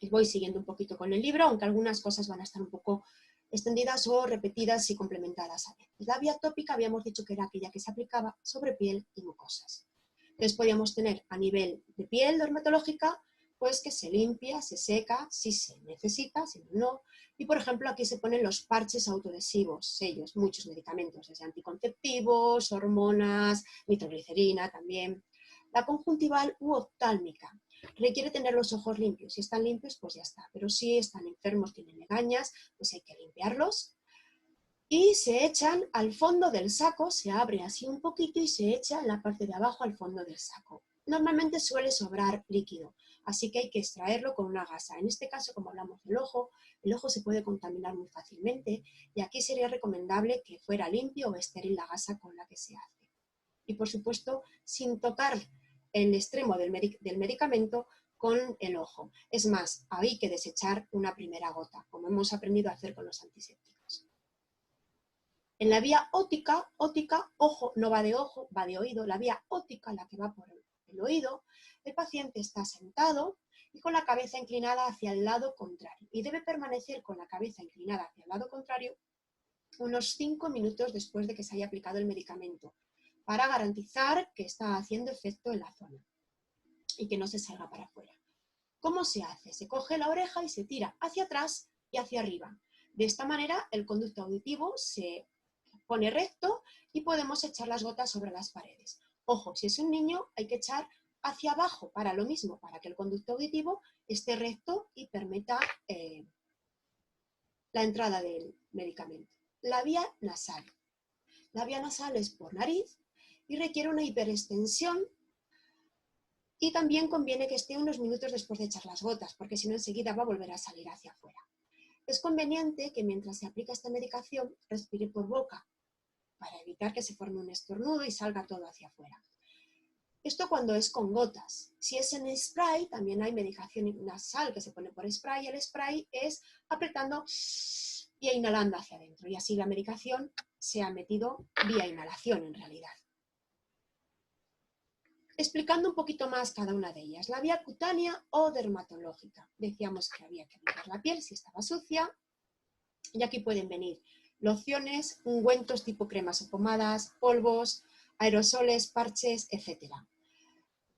Voy siguiendo un poquito con el libro, aunque algunas cosas van a estar un poco extendidas o repetidas y complementadas a veces. La vía tópica habíamos dicho que era aquella que se aplicaba sobre piel y mucosas. Entonces podíamos tener a nivel de piel dermatológica, pues que se limpia, se seca, si se necesita, si no. Y por ejemplo aquí se ponen los parches autoadhesivos, sellos, muchos medicamentos, desde anticonceptivos, hormonas, nitroglicerina también. La conjuntival u oftálmica requiere tener los ojos limpios. Si están limpios, pues ya está. Pero si están enfermos, tienen legañas, pues hay que limpiarlos. Y se echan al fondo del saco, se abre así un poquito y se echa en la parte de abajo al fondo del saco. Normalmente suele sobrar líquido, así que hay que extraerlo con una gasa. En este caso, como hablamos del ojo, el ojo se puede contaminar muy fácilmente y aquí sería recomendable que fuera limpio o estéril la gasa con la que se hace. Y por supuesto, sin tocar el extremo del medicamento con el ojo. Es más, hay que desechar una primera gota, como hemos aprendido a hacer con los antisépticos. En la vía óptica, ojo no va de ojo, va de oído. La vía óptica, la que va por el oído, el paciente está sentado y con la cabeza inclinada hacia el lado contrario. Y debe permanecer con la cabeza inclinada hacia el lado contrario unos 5 minutos después de que se haya aplicado el medicamento, para garantizar que está haciendo efecto en la zona y que no se salga para afuera. ¿Cómo se hace? Se coge la oreja y se tira hacia atrás y hacia arriba. De esta manera el conducto auditivo se pone recto y podemos echar las gotas sobre las paredes. Ojo, si es un niño hay que echar hacia abajo para lo mismo, para que el conducto auditivo esté recto y permita la entrada del medicamento. La vía nasal. La vía nasal es por nariz y requiere una hiperextensión, y también conviene que esté unos minutos después de echar las gotas, porque si no enseguida va a volver a salir hacia afuera. Es conveniente que mientras se aplica esta medicación respire por boca, para evitar que se forme un estornudo y salga todo hacia afuera. Esto cuando es con gotas. Si es en spray, también hay medicación nasal que se pone por spray. El spray es apretando y inhalando hacia adentro, y así la medicación se ha metido vía inhalación en realidad. Explicando un poquito más cada una de ellas. La vía cutánea o dermatológica. Decíamos que había que limpiar la piel si estaba sucia, y aquí pueden venir lociones, ungüentos tipo cremas o pomadas, polvos, aerosoles, parches, etc.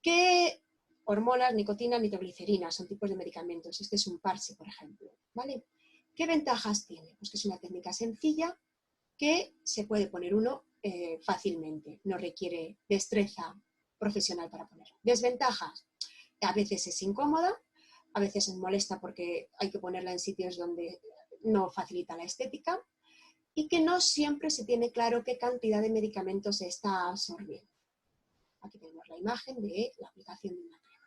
¿Qué hormonas, nicotina, nitroglicerina son tipos de medicamentos? Este es un parche, por ejemplo, ¿vale? ¿Qué ventajas tiene? Pues que es una técnica sencilla que se puede poner uno fácilmente, no requiere destreza profesional para ponerlo. Desventajas: a veces es incómoda, a veces es molesta porque hay que ponerla en sitios donde no facilita la estética, y que no siempre se tiene claro qué cantidad de medicamentos se está absorbiendo. Aquí tenemos la imagen de la aplicación de una crema.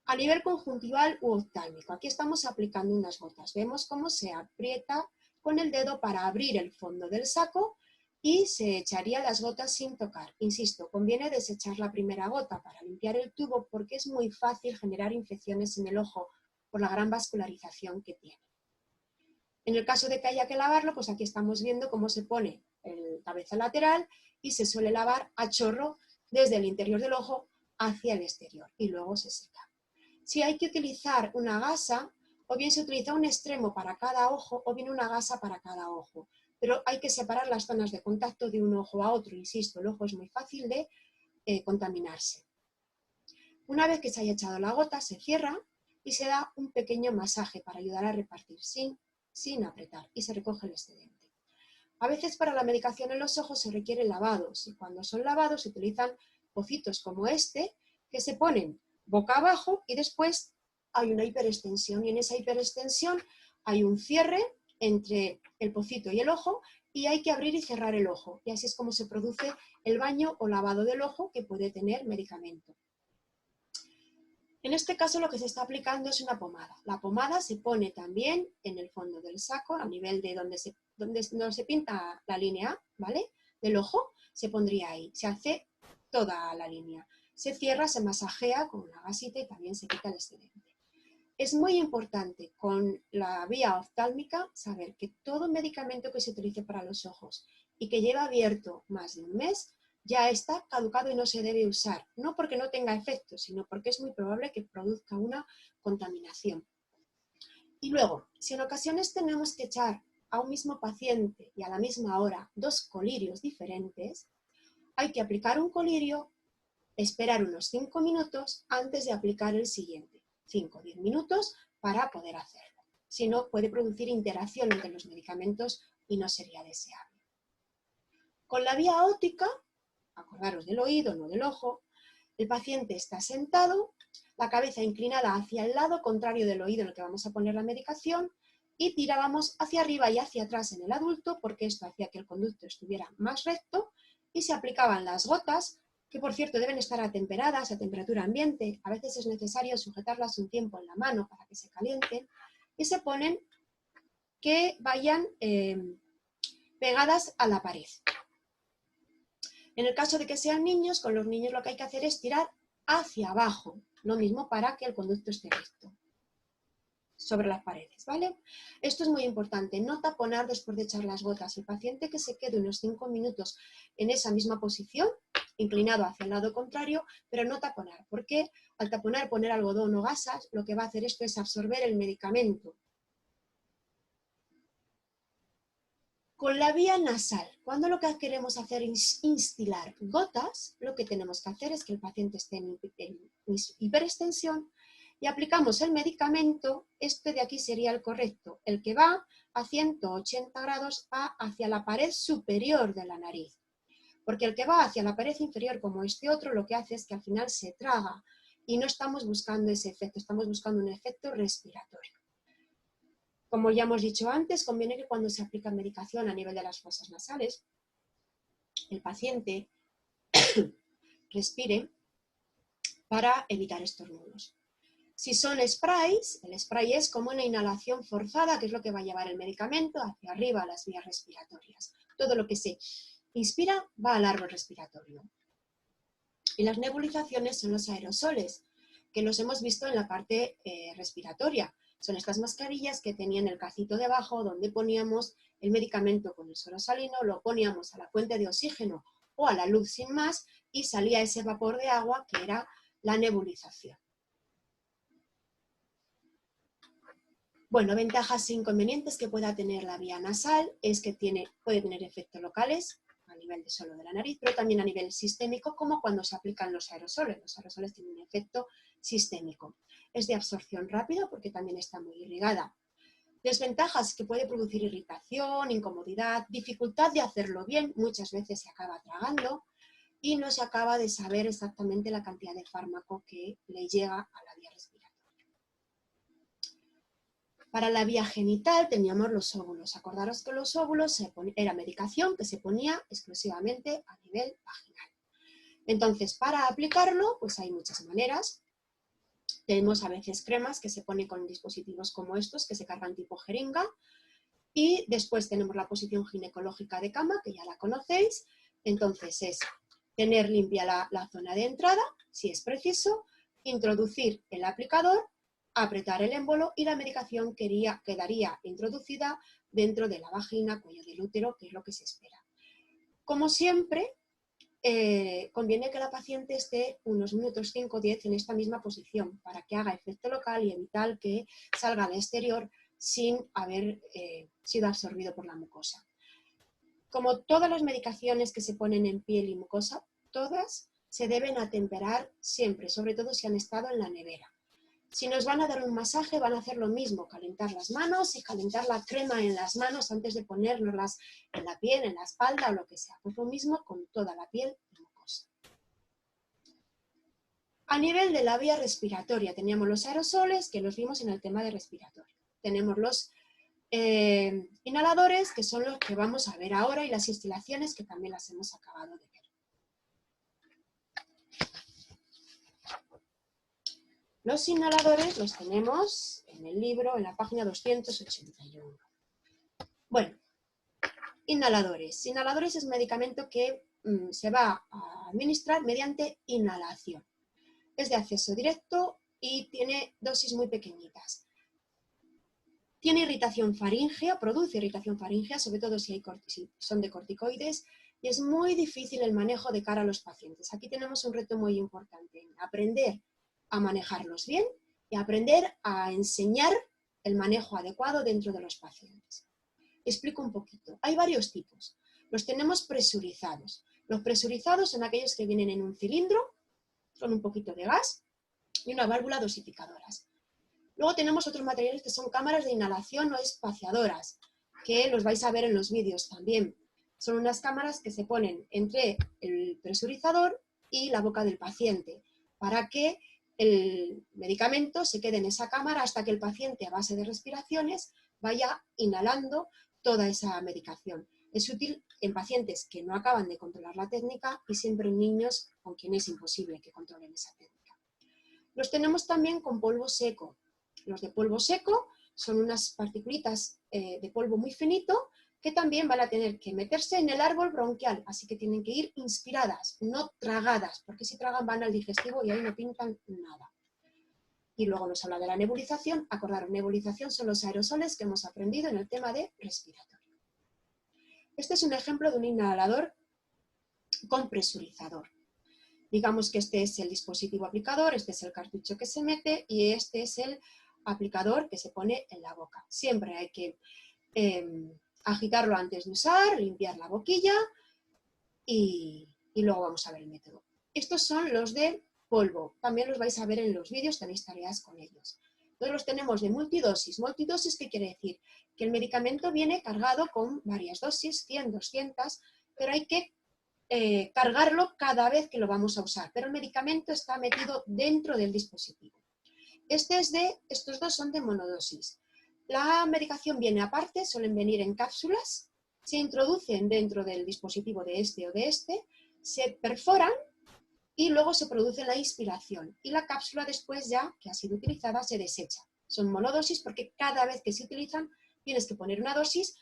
A nivel conjuntival u oftálmico, aquí estamos aplicando unas gotas. Vemos cómo se aprieta con el dedo para abrir el fondo del saco y se echaría las gotas sin tocar. Insisto, conviene desechar la primera gota para limpiar el tubo porque es muy fácil generar infecciones en el ojo por la gran vascularización que tiene. En el caso de que haya que lavarlo, pues aquí estamos viendo cómo se pone el cabeza lateral y se suele lavar a chorro desde el interior del ojo hacia el exterior y luego se seca. Si hay que utilizar una gasa, o bien se utiliza un extremo para cada ojo o bien una gasa para cada ojo, pero hay que separar las zonas de contacto de un ojo a otro. Insisto, el ojo es muy fácil de contaminarse. Una vez que se haya echado la gota, se cierra y se da un pequeño masaje para ayudar a repartir sin apretar y se recoge el excedente. A veces para la medicación en los ojos se requieren lavados y cuando son lavados se utilizan pocitos como este que se ponen boca abajo y después hay una hiperextensión y en esa hiperextensión hay un cierre entre el pocito y el ojo y hay que abrir y cerrar el ojo y así es como se produce el baño o lavado del ojo que puede tener medicamento. En este caso lo que se está aplicando es una pomada. La pomada se pone también en el fondo del saco, a nivel de donde se pinta la línea, ¿vale?, del ojo, se pondría ahí. Se hace toda la línea. Se cierra, se masajea con una gasita y también se quita el excedente. Es muy importante con la vía oftálmica saber que todo medicamento que se utilice para los ojos y que lleva abierto más de un mes ya está caducado y no se debe usar, no porque no tenga efecto, sino porque es muy probable que produzca una contaminación. Y luego, si en ocasiones tenemos que echar a un mismo paciente y a la misma hora 2 colirios diferentes, hay que aplicar un colirio, esperar unos 5 minutos antes de aplicar el siguiente, 5 o 10 minutos para poder hacerlo. Si no, puede producir interacción entre los medicamentos y no sería deseable. Con la vía óptica, acordaros del oído, no del ojo, el paciente está sentado, la cabeza inclinada hacia el lado contrario del oído en el que vamos a poner la medicación y tirábamos hacia arriba y hacia atrás en el adulto porque esto hacía que el conducto estuviera más recto y se aplicaban las gotas, que por cierto deben estar atemperadas a temperatura ambiente, a veces es necesario sujetarlas un tiempo en la mano para que se calienten y se ponen que vayan pegadas a la pared. En el caso de que sean niños, con los niños lo que hay que hacer es tirar hacia abajo, lo mismo para que el conducto esté recto sobre las paredes, ¿vale? Esto es muy importante, no taponar después de echar las gotas. El paciente que se quede unos 5 minutos en esa misma posición, inclinado hacia el lado contrario, pero no taponar, porque al taponar, poner algodón o gasas, lo que va a hacer esto es absorber el medicamento. Con la vía nasal, cuando lo que queremos hacer es instilar gotas, lo que tenemos que hacer es que el paciente esté en hiperextensión y aplicamos el medicamento, este de aquí sería el correcto, el que va a 180 grados va hacia la pared superior de la nariz, porque el que va hacia la pared inferior como este otro lo que hace es que al final se traga y no estamos buscando ese efecto, estamos buscando un efecto respiratorio. Como ya hemos dicho antes, conviene que cuando se aplica medicación a nivel de las fosas nasales, el paciente respire para evitar estornudos. Si son sprays, el spray es como una inhalación forzada, que es lo que va a llevar el medicamento hacia arriba a las vías respiratorias. Todo lo que se inspira va al árbol respiratorio. Y las nebulizaciones son los aerosoles, que los hemos visto en la parte respiratoria. Son estas mascarillas que tenían el cacito debajo donde poníamos el medicamento con el suero salino, lo poníamos a la fuente de oxígeno o a la luz sin más y salía ese vapor de agua que era la nebulización. Bueno, ventajas e inconvenientes que pueda tener la vía nasal es que puede tener efectos locales a nivel de solo de la nariz, pero también a nivel sistémico, como cuando se aplican los aerosoles. Los aerosoles tienen un efecto sistémico. Es de absorción rápida porque también está muy irrigada. Desventajas que puede producir irritación, incomodidad, dificultad de hacerlo bien, muchas veces se acaba tragando y no se acaba de saber exactamente la cantidad de fármaco que le llega a la vía respiratoria. Para la vía genital teníamos los óvulos. Acordaros que los óvulos era medicación que se ponía exclusivamente a nivel vaginal. Entonces, para aplicarlo, pues hay muchas maneras. Tenemos a veces cremas que se ponen con dispositivos como estos, que se cargan tipo jeringa. Y después tenemos la posición ginecológica de cama, que ya la conocéis. Entonces es tener limpia la zona de entrada, si es preciso, introducir el aplicador, apretar el émbolo y la medicación quedaría introducida dentro de la vagina, cuello del útero, que es lo que se espera. Como siempre, conviene que la paciente esté unos minutos 5 o 10 en esta misma posición para que haga efecto local y evitar que salga al exterior sin haber sido absorbido por la mucosa. Como todas las medicaciones que se ponen en piel y mucosa, todas se deben atemperar siempre, sobre todo si han estado en la nevera. Si nos van a dar un masaje, van a hacer lo mismo, calentar las manos y calentar la crema en las manos antes de ponérnoslas en la piel, en la espalda o lo que sea. Pues lo mismo con toda la piel y mucosa. A nivel de la vía respiratoria, teníamos los aerosoles, que los vimos en el tema de respiratorio. Tenemos los inhaladores, que son los que vamos a ver ahora, y las instilaciones, que también las hemos acabado de ver. Los inhaladores los tenemos en el libro, en la página 281. Bueno, inhaladores. Inhaladores es medicamento que se va a administrar mediante inhalación. Es de acceso directo y tiene dosis muy pequeñitas. Tiene irritación faríngea, produce irritación faríngea, sobre todo si son de corticoides, y es muy difícil el manejo de cara a los pacientes. Aquí tenemos un reto muy importante, aprender a manejarlos bien y aprender a enseñar el manejo adecuado dentro de los pacientes. Explico un poquito. Hay varios tipos. Los tenemos presurizados. Los presurizados son aquellos que vienen en un cilindro, con un poquito de gas y una válvula dosificadoras. Luego tenemos otros materiales que son cámaras de inhalación o espaciadoras, que los vais a ver en los vídeos también. Son unas cámaras que se ponen entre el presurizador y la boca del paciente, para que el medicamento se quede en esa cámara hasta que el paciente, a base de respiraciones, vaya inhalando toda esa medicación. Es útil en pacientes que no acaban de controlar la técnica y siempre en niños con quienes es imposible que controlen esa técnica. Los tenemos también con polvo seco. Los de polvo seco son unas partículas de polvo muy finito que también van a tener que meterse en el árbol bronquial, así que tienen que ir inspiradas, no tragadas, porque si tragan van al digestivo y ahí no pintan nada. Y luego nos habla de la nebulización. Acordaros, nebulización son los aerosoles que hemos aprendido en el tema de respiratorio. Este es un ejemplo de un inhalador con presurizador. Digamos que este es el dispositivo aplicador, este es el cartucho que se mete y este es el aplicador que se pone en la boca. Siempre hay que agitarlo antes de usar, limpiar la boquilla y luego vamos a ver el método. Estos son los de polvo, también los vais a ver en los vídeos, tenéis tareas con ellos. Entonces los tenemos de multidosis. Multidosis, ¿qué quiere decir? Que el medicamento viene cargado con varias dosis, 100, 200, pero hay que cargarlo cada vez que lo vamos a usar. Pero el medicamento está metido dentro del dispositivo. Estos dos son de monodosis. La medicación viene aparte, suelen venir en cápsulas, se introducen dentro del dispositivo de este o de este, se perforan y luego se produce la inspiración. Y la cápsula después ya, que ha sido utilizada, se desecha. Son monodosis porque cada vez que se utilizan tienes que poner una dosis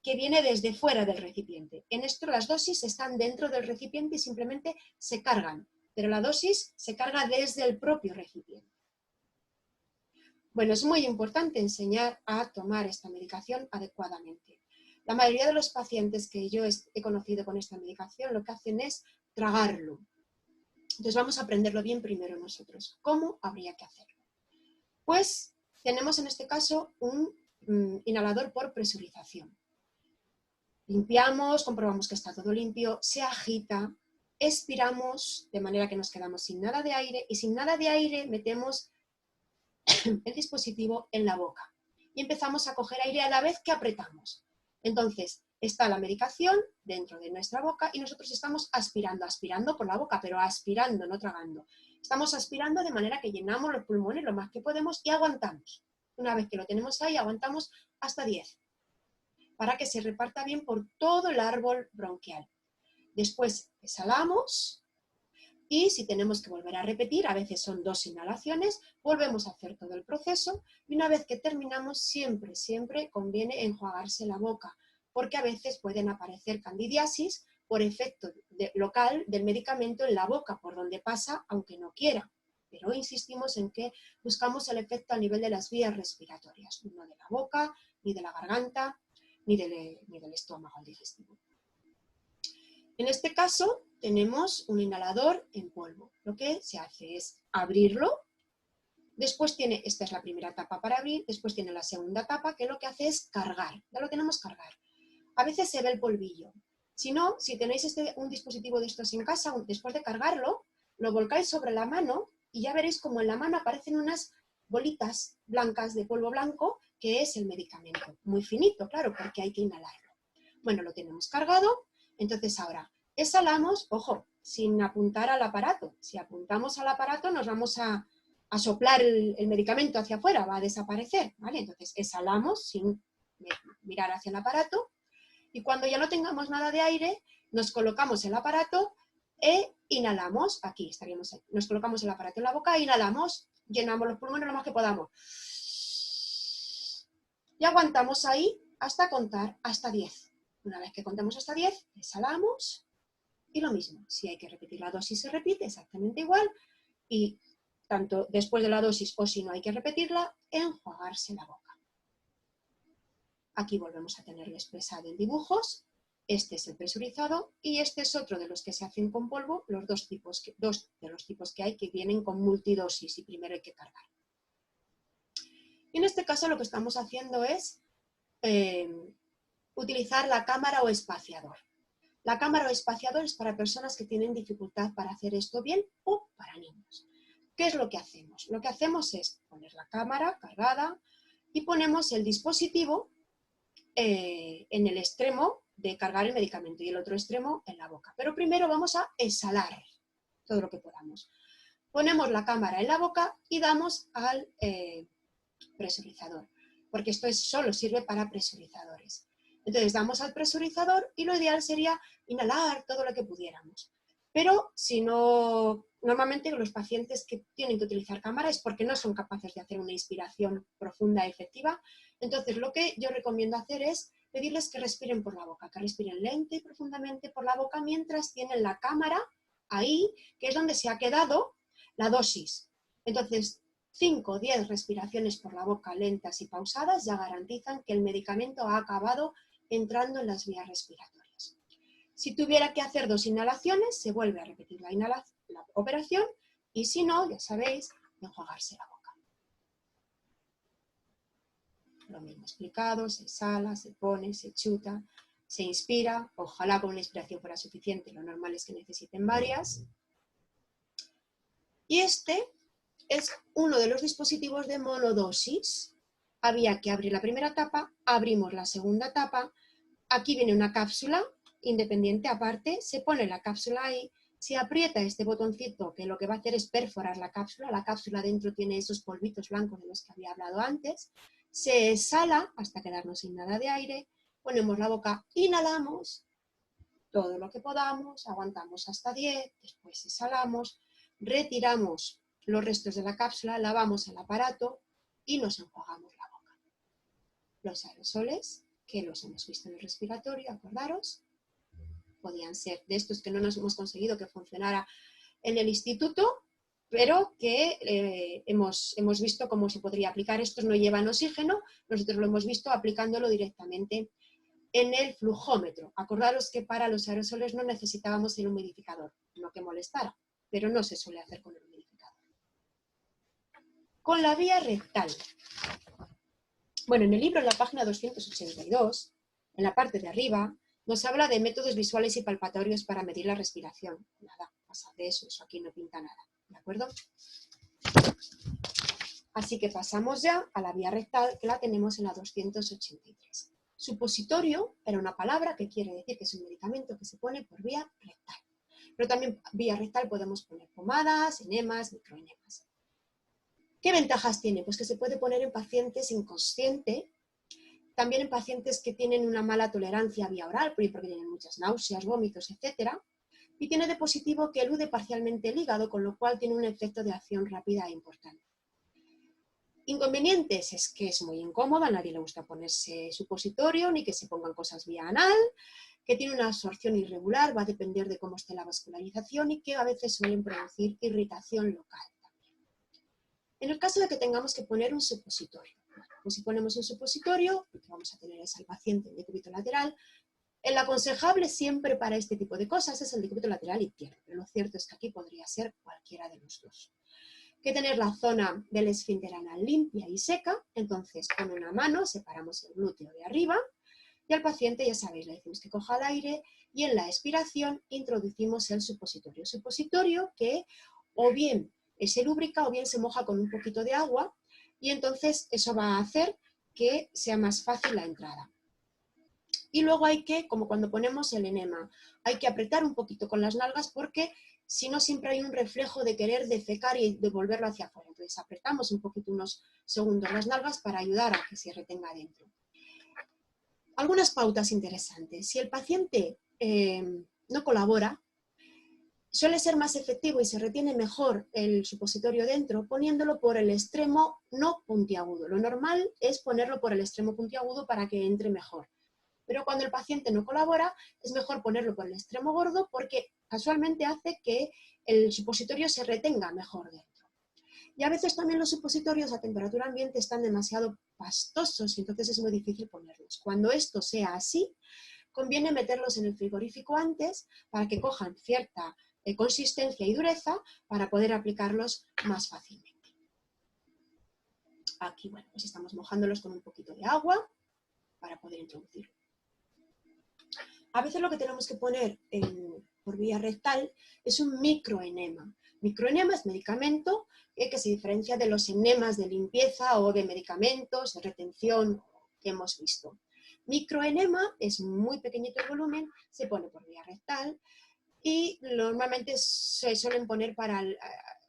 que viene desde fuera del recipiente. En esto las dosis están dentro del recipiente y simplemente se cargan, pero la dosis se carga desde el propio recipiente. Bueno, es muy importante enseñar a tomar esta medicación adecuadamente. La mayoría de los pacientes que yo he conocido con esta medicación lo que hacen es tragarlo. Entonces vamos a aprenderlo bien primero nosotros. ¿Cómo habría que hacerlo? Pues tenemos en este caso un inhalador por presurización. Limpiamos, comprobamos que está todo limpio, se agita, expiramos de manera que nos quedamos sin nada de aire y sin nada de aire metemos el dispositivo en la boca y empezamos a coger aire a la vez que apretamos. Entonces está la medicación dentro de nuestra boca y nosotros estamos aspirando por la boca, pero aspirando, no tragando. Estamos aspirando de manera que llenamos los pulmones lo más que podemos y aguantamos. Una vez que lo tenemos ahí, aguantamos hasta 10, para que se reparta bien por todo el árbol bronquial. Después exhalamos Y si tenemos que volver a repetir, a veces son 2 inhalaciones, volvemos a hacer todo el proceso y una vez que terminamos siempre, siempre conviene enjuagarse la boca, porque a veces pueden aparecer candidiasis por efecto local del medicamento en la boca, por donde pasa, aunque no quiera. Pero insistimos en que buscamos el efecto a nivel de las vías respiratorias, no de la boca, ni de la garganta, ni del estómago digestivo. En este caso tenemos un inhalador en polvo. Lo que se hace es abrirlo. Después tiene, esta es la primera tapa para abrir, después tiene la segunda tapa que lo que hace es cargar. Ya lo tenemos cargar. A veces se ve el polvillo. Si no, si tenéis un dispositivo de estos en casa, después de cargarlo, lo volcáis sobre la mano y ya veréis como en la mano aparecen unas bolitas blancas de polvo blanco, que es el medicamento. Muy finito, claro, porque hay que inhalarlo. Bueno, lo tenemos cargado, entonces ahora exhalamos, ojo, sin apuntar al aparato. Si apuntamos al aparato nos vamos a soplar el medicamento hacia afuera, va a desaparecer, ¿vale? Entonces exhalamos sin mirar hacia el aparato y cuando ya no tengamos nada de aire, nos colocamos el aparato e inhalamos, aquí estaríamos, nos colocamos el aparato en la boca e inhalamos, llenamos los pulmones lo más que podamos. Y aguantamos ahí hasta contar hasta 10. Una vez que contamos hasta 10, exhalamos y lo mismo. Si hay que repetir la dosis, se repite exactamente igual y tanto después de la dosis o si no hay que repetirla, enjuagarse la boca. Aquí volvemos a tenerlo expresado en dibujos. Este es el presurizado y este es otro de los que se hacen con polvo, los dos de los tipos que hay que vienen con multidosis y primero hay que cargar. Y en este caso lo que estamos haciendo es utilizar la cámara o espaciador. La cámara o espaciador es para personas que tienen dificultad para hacer esto bien o para niños. ¿Qué es lo que hacemos? Lo que hacemos es poner la cámara cargada y ponemos el dispositivo en el extremo de cargar el medicamento y el otro extremo en la boca. Pero primero vamos a exhalar todo lo que podamos. Ponemos la cámara en la boca y damos al presurizador, porque esto solo sirve para presurizadores. Entonces damos al presurizador y lo ideal sería inhalar todo lo que pudiéramos. Pero si no, normalmente los pacientes que tienen que utilizar cámara es porque no son capaces de hacer una inspiración profunda y efectiva. Entonces lo que yo recomiendo hacer es pedirles que respiren por la boca, que respiren lento y profundamente por la boca mientras tienen la cámara ahí, que es donde se ha quedado la dosis. Entonces 5 o 10 respiraciones por la boca lentas y pausadas ya garantizan que el medicamento ha acabado entrando en las vías respiratorias. Si tuviera que hacer 2 inhalaciones, se vuelve a repetir la operación y si no, ya sabéis, enjuagarse la boca. Lo mismo explicado, se exhala, se pone, se chuta, se inspira, ojalá con una inspiración fuera suficiente, lo normal es que necesiten varias. Y este es uno de los dispositivos de monodosis. Había que abrir la primera tapa, abrimos la segunda tapa, aquí viene una cápsula independiente aparte, se pone la cápsula ahí, se aprieta este botoncito que lo que va a hacer es perforar la cápsula dentro tiene esos polvitos blancos de los que había hablado antes, se exhala hasta quedarnos sin nada de aire, ponemos la boca, inhalamos todo lo que podamos, aguantamos hasta 10, después exhalamos, retiramos los restos de la cápsula, lavamos el aparato y nos enjuagamos la boca. Los aerosoles, que los hemos visto en el respiratorio, acordaros, podían ser de estos que no nos hemos conseguido que funcionara en el instituto, pero que hemos visto cómo se podría aplicar. Estos no llevan oxígeno, nosotros lo hemos visto aplicándolo directamente en el flujómetro. Acordaros que para los aerosoles no necesitábamos el humidificador, no que molestara, pero no se suele hacer con el humidificador. Con la vía rectal. Bueno, en el libro, en la página 282, en la parte de arriba, nos habla de métodos visuales y palpatorios para medir la respiración. Nada, pasa de eso aquí no pinta nada, ¿de acuerdo? Así que pasamos ya a la vía rectal, que la tenemos en la 283. Supositorio era una palabra que quiere decir que es un medicamento que se pone por vía rectal. Pero también vía rectal podemos poner pomadas, enemas, microenemas. ¿Qué ventajas tiene? Pues que se puede poner en pacientes inconscientes, también en pacientes que tienen una mala tolerancia a vía oral, porque tienen muchas náuseas, vómitos, etc. y tiene de positivo que elude parcialmente el hígado, con lo cual tiene un efecto de acción rápida e importante. Inconvenientes es que es muy incómoda, a nadie le gusta ponerse supositorio ni que se pongan cosas vía anal, que tiene una absorción irregular, va a depender de cómo esté la vascularización y que a veces suelen producir irritación local. En el caso de que tengamos que poner un supositorio, pues si ponemos un supositorio, lo que vamos a tener es al paciente en decúbito lateral. El aconsejable siempre para este tipo de cosas es el decúbito lateral izquierdo, pero lo cierto es que aquí podría ser cualquiera de los dos. Que tener la zona del esfínter anal limpia y seca, entonces con una mano separamos el glúteo de arriba y al paciente, ya sabéis, le decimos que coja el aire y en la expiración introducimos el supositorio. Supositorio que o bien se lubrica o bien se moja con un poquito de agua y entonces eso va a hacer que sea más fácil la entrada. Y luego hay que, como cuando ponemos el enema, hay que apretar un poquito con las nalgas porque si no siempre hay un reflejo de querer defecar y devolverlo hacia afuera. Entonces apretamos un poquito, unos segundos las nalgas para ayudar a que se retenga dentro. Algunas pautas interesantes. Si el paciente no colabora, suele ser más efectivo y se retiene mejor el supositorio dentro poniéndolo por el extremo no puntiagudo. Lo normal es ponerlo por el extremo puntiagudo para que entre mejor. Pero cuando el paciente no colabora, es mejor ponerlo por el extremo gordo porque casualmente hace que el supositorio se retenga mejor dentro. Y a veces también los supositorios a temperatura ambiente están demasiado pastosos y entonces es muy difícil ponerlos. Cuando esto sea así, conviene meterlos en el frigorífico antes para que cojan cierta consistencia y dureza para poder aplicarlos más fácilmente. Aquí, bueno, pues estamos mojándolos con un poquito de agua para poder introducirlo. A veces lo que tenemos que poner por vía rectal es un microenema. Microenema es medicamento que se diferencia de los enemas de limpieza o de medicamentos de retención que hemos visto. Microenema es muy pequeñito el volumen, se pone por vía rectal y normalmente se suelen poner para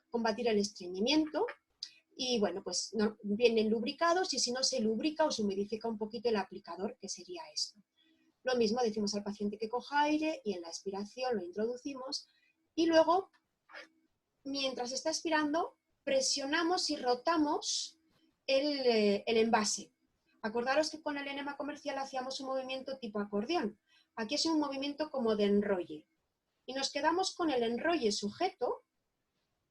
combatir el estreñimiento y bueno, pues no, vienen lubricados y si no se lubrica o se humidifica un poquito el aplicador, que sería esto. Lo mismo decimos al paciente que coja aire y en la expiración lo introducimos y luego, mientras está expirando, presionamos y rotamos el envase. Acordaros que con el enema comercial hacíamos un movimiento tipo acordeón. Aquí es un movimiento como de enrolle. Y nos quedamos con el enrolle sujeto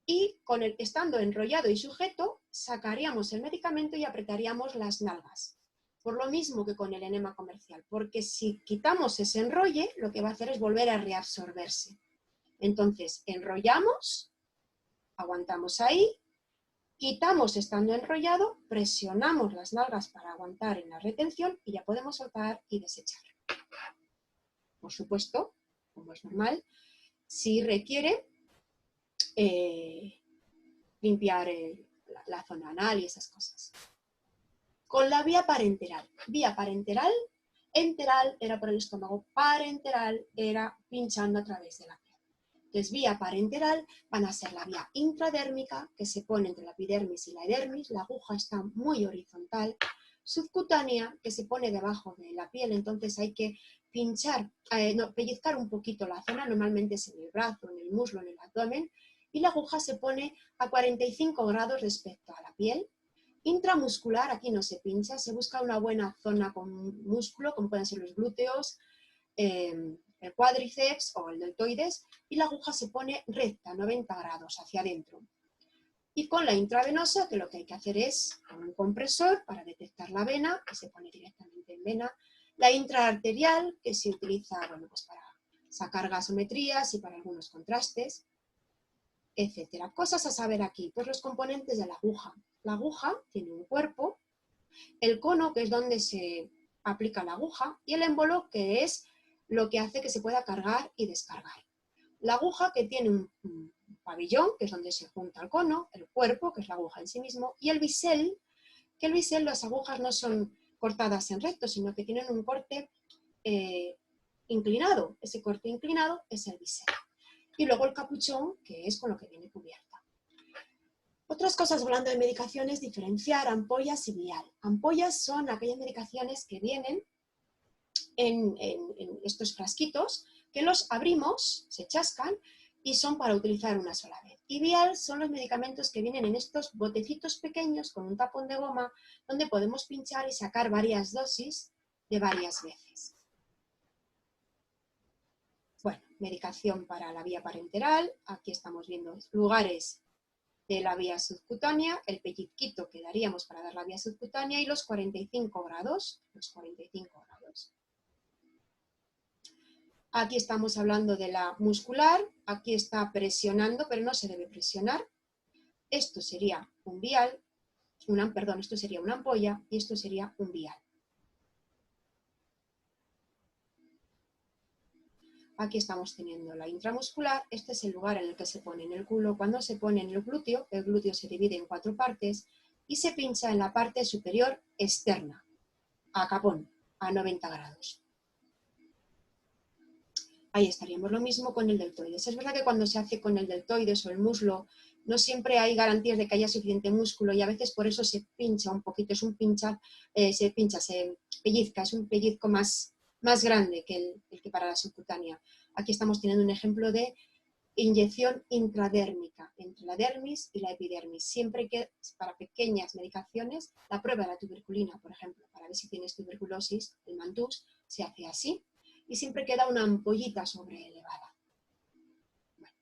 y estando enrollado y sujeto, sacaríamos el medicamento y apretaríamos las nalgas. Por lo mismo que con el enema comercial, porque si quitamos ese enrolle, lo que va a hacer es volver a reabsorberse. Entonces, enrollamos, aguantamos ahí, quitamos estando enrollado, presionamos las nalgas para aguantar en la retención y ya podemos soltar y desechar. Por supuesto, como es normal, si requiere limpiar la zona anal y esas cosas. Con la vía parenteral. Vía parenteral, enteral era por el estómago, parenteral era pinchando a través de la piel. Entonces, vía parenteral van a ser la vía intradérmica, que se pone entre la epidermis y la edermis, la aguja está muy horizontal, subcutánea, que se pone debajo de la piel, entonces hay que pinchar, pellizcar un poquito la zona, normalmente es en el brazo, en el muslo, en el abdomen, y la aguja se pone a 45 grados respecto a la piel. Intramuscular, aquí no se pincha, se busca una buena zona con músculo, como pueden ser los glúteos, el cuádriceps o el deltoides, y la aguja se pone recta, 90 grados hacia adentro. Y con la intravenosa, que lo que hay que hacer es un compresor para detectar la vena, que se pone directamente en vena, la intraarterial, que se utiliza pues para sacar gasometrías y para algunos contrastes, etcétera. Cosas a saber aquí, pues los componentes de la aguja. La aguja tiene un cuerpo, el cono, que es donde se aplica la aguja, y el émbolo, que es lo que hace que se pueda cargar y descargar. La aguja, que tiene un pabellón, que es donde se junta el cono, el cuerpo, que es la aguja en sí mismo, y el bisel, que el bisel, las agujas no son cortadas en recto, sino que tienen un corte inclinado. Ese corte inclinado es el bisel. Y luego el capuchón, que es con lo que viene cubierta. Otras cosas, hablando de medicaciones, diferenciar ampollas y vial. Ampollas son aquellas medicaciones que vienen en estos frasquitos que los abrimos, se chascan y son para utilizar una sola vez. Y vial son los medicamentos que vienen en estos botecitos pequeños con un tapón de goma donde podemos pinchar y sacar varias dosis de varias veces. Bueno, medicación para la vía parenteral, aquí estamos viendo lugares de la vía subcutánea, el pellizquito que daríamos para dar la vía subcutánea y los 45 grados. Aquí estamos hablando de la muscular, aquí está presionando, pero no se debe presionar. Esto sería un vial, esto sería una ampolla y esto sería un vial. Aquí estamos teniendo la intramuscular, este es el lugar en el que se pone en el culo. Cuando se pone en el glúteo se divide en 4 partes y se pincha en la parte superior externa, a capón, a 90 grados. Ahí estaríamos lo mismo con el deltoides. Es verdad que cuando se hace con el deltoides o el muslo, no siempre hay garantías de que haya suficiente músculo y a veces por eso se pincha un poquito, se pellizca, es un pellizco más grande que el que para la subcutánea. Aquí estamos teniendo un ejemplo de inyección intradérmica entre la dermis y la epidermis. Siempre que para pequeñas medicaciones, la prueba de la tuberculina, por ejemplo, para ver si tienes tuberculosis, el mantús, se hace así. Y siempre queda una ampollita sobreelevada. Bueno,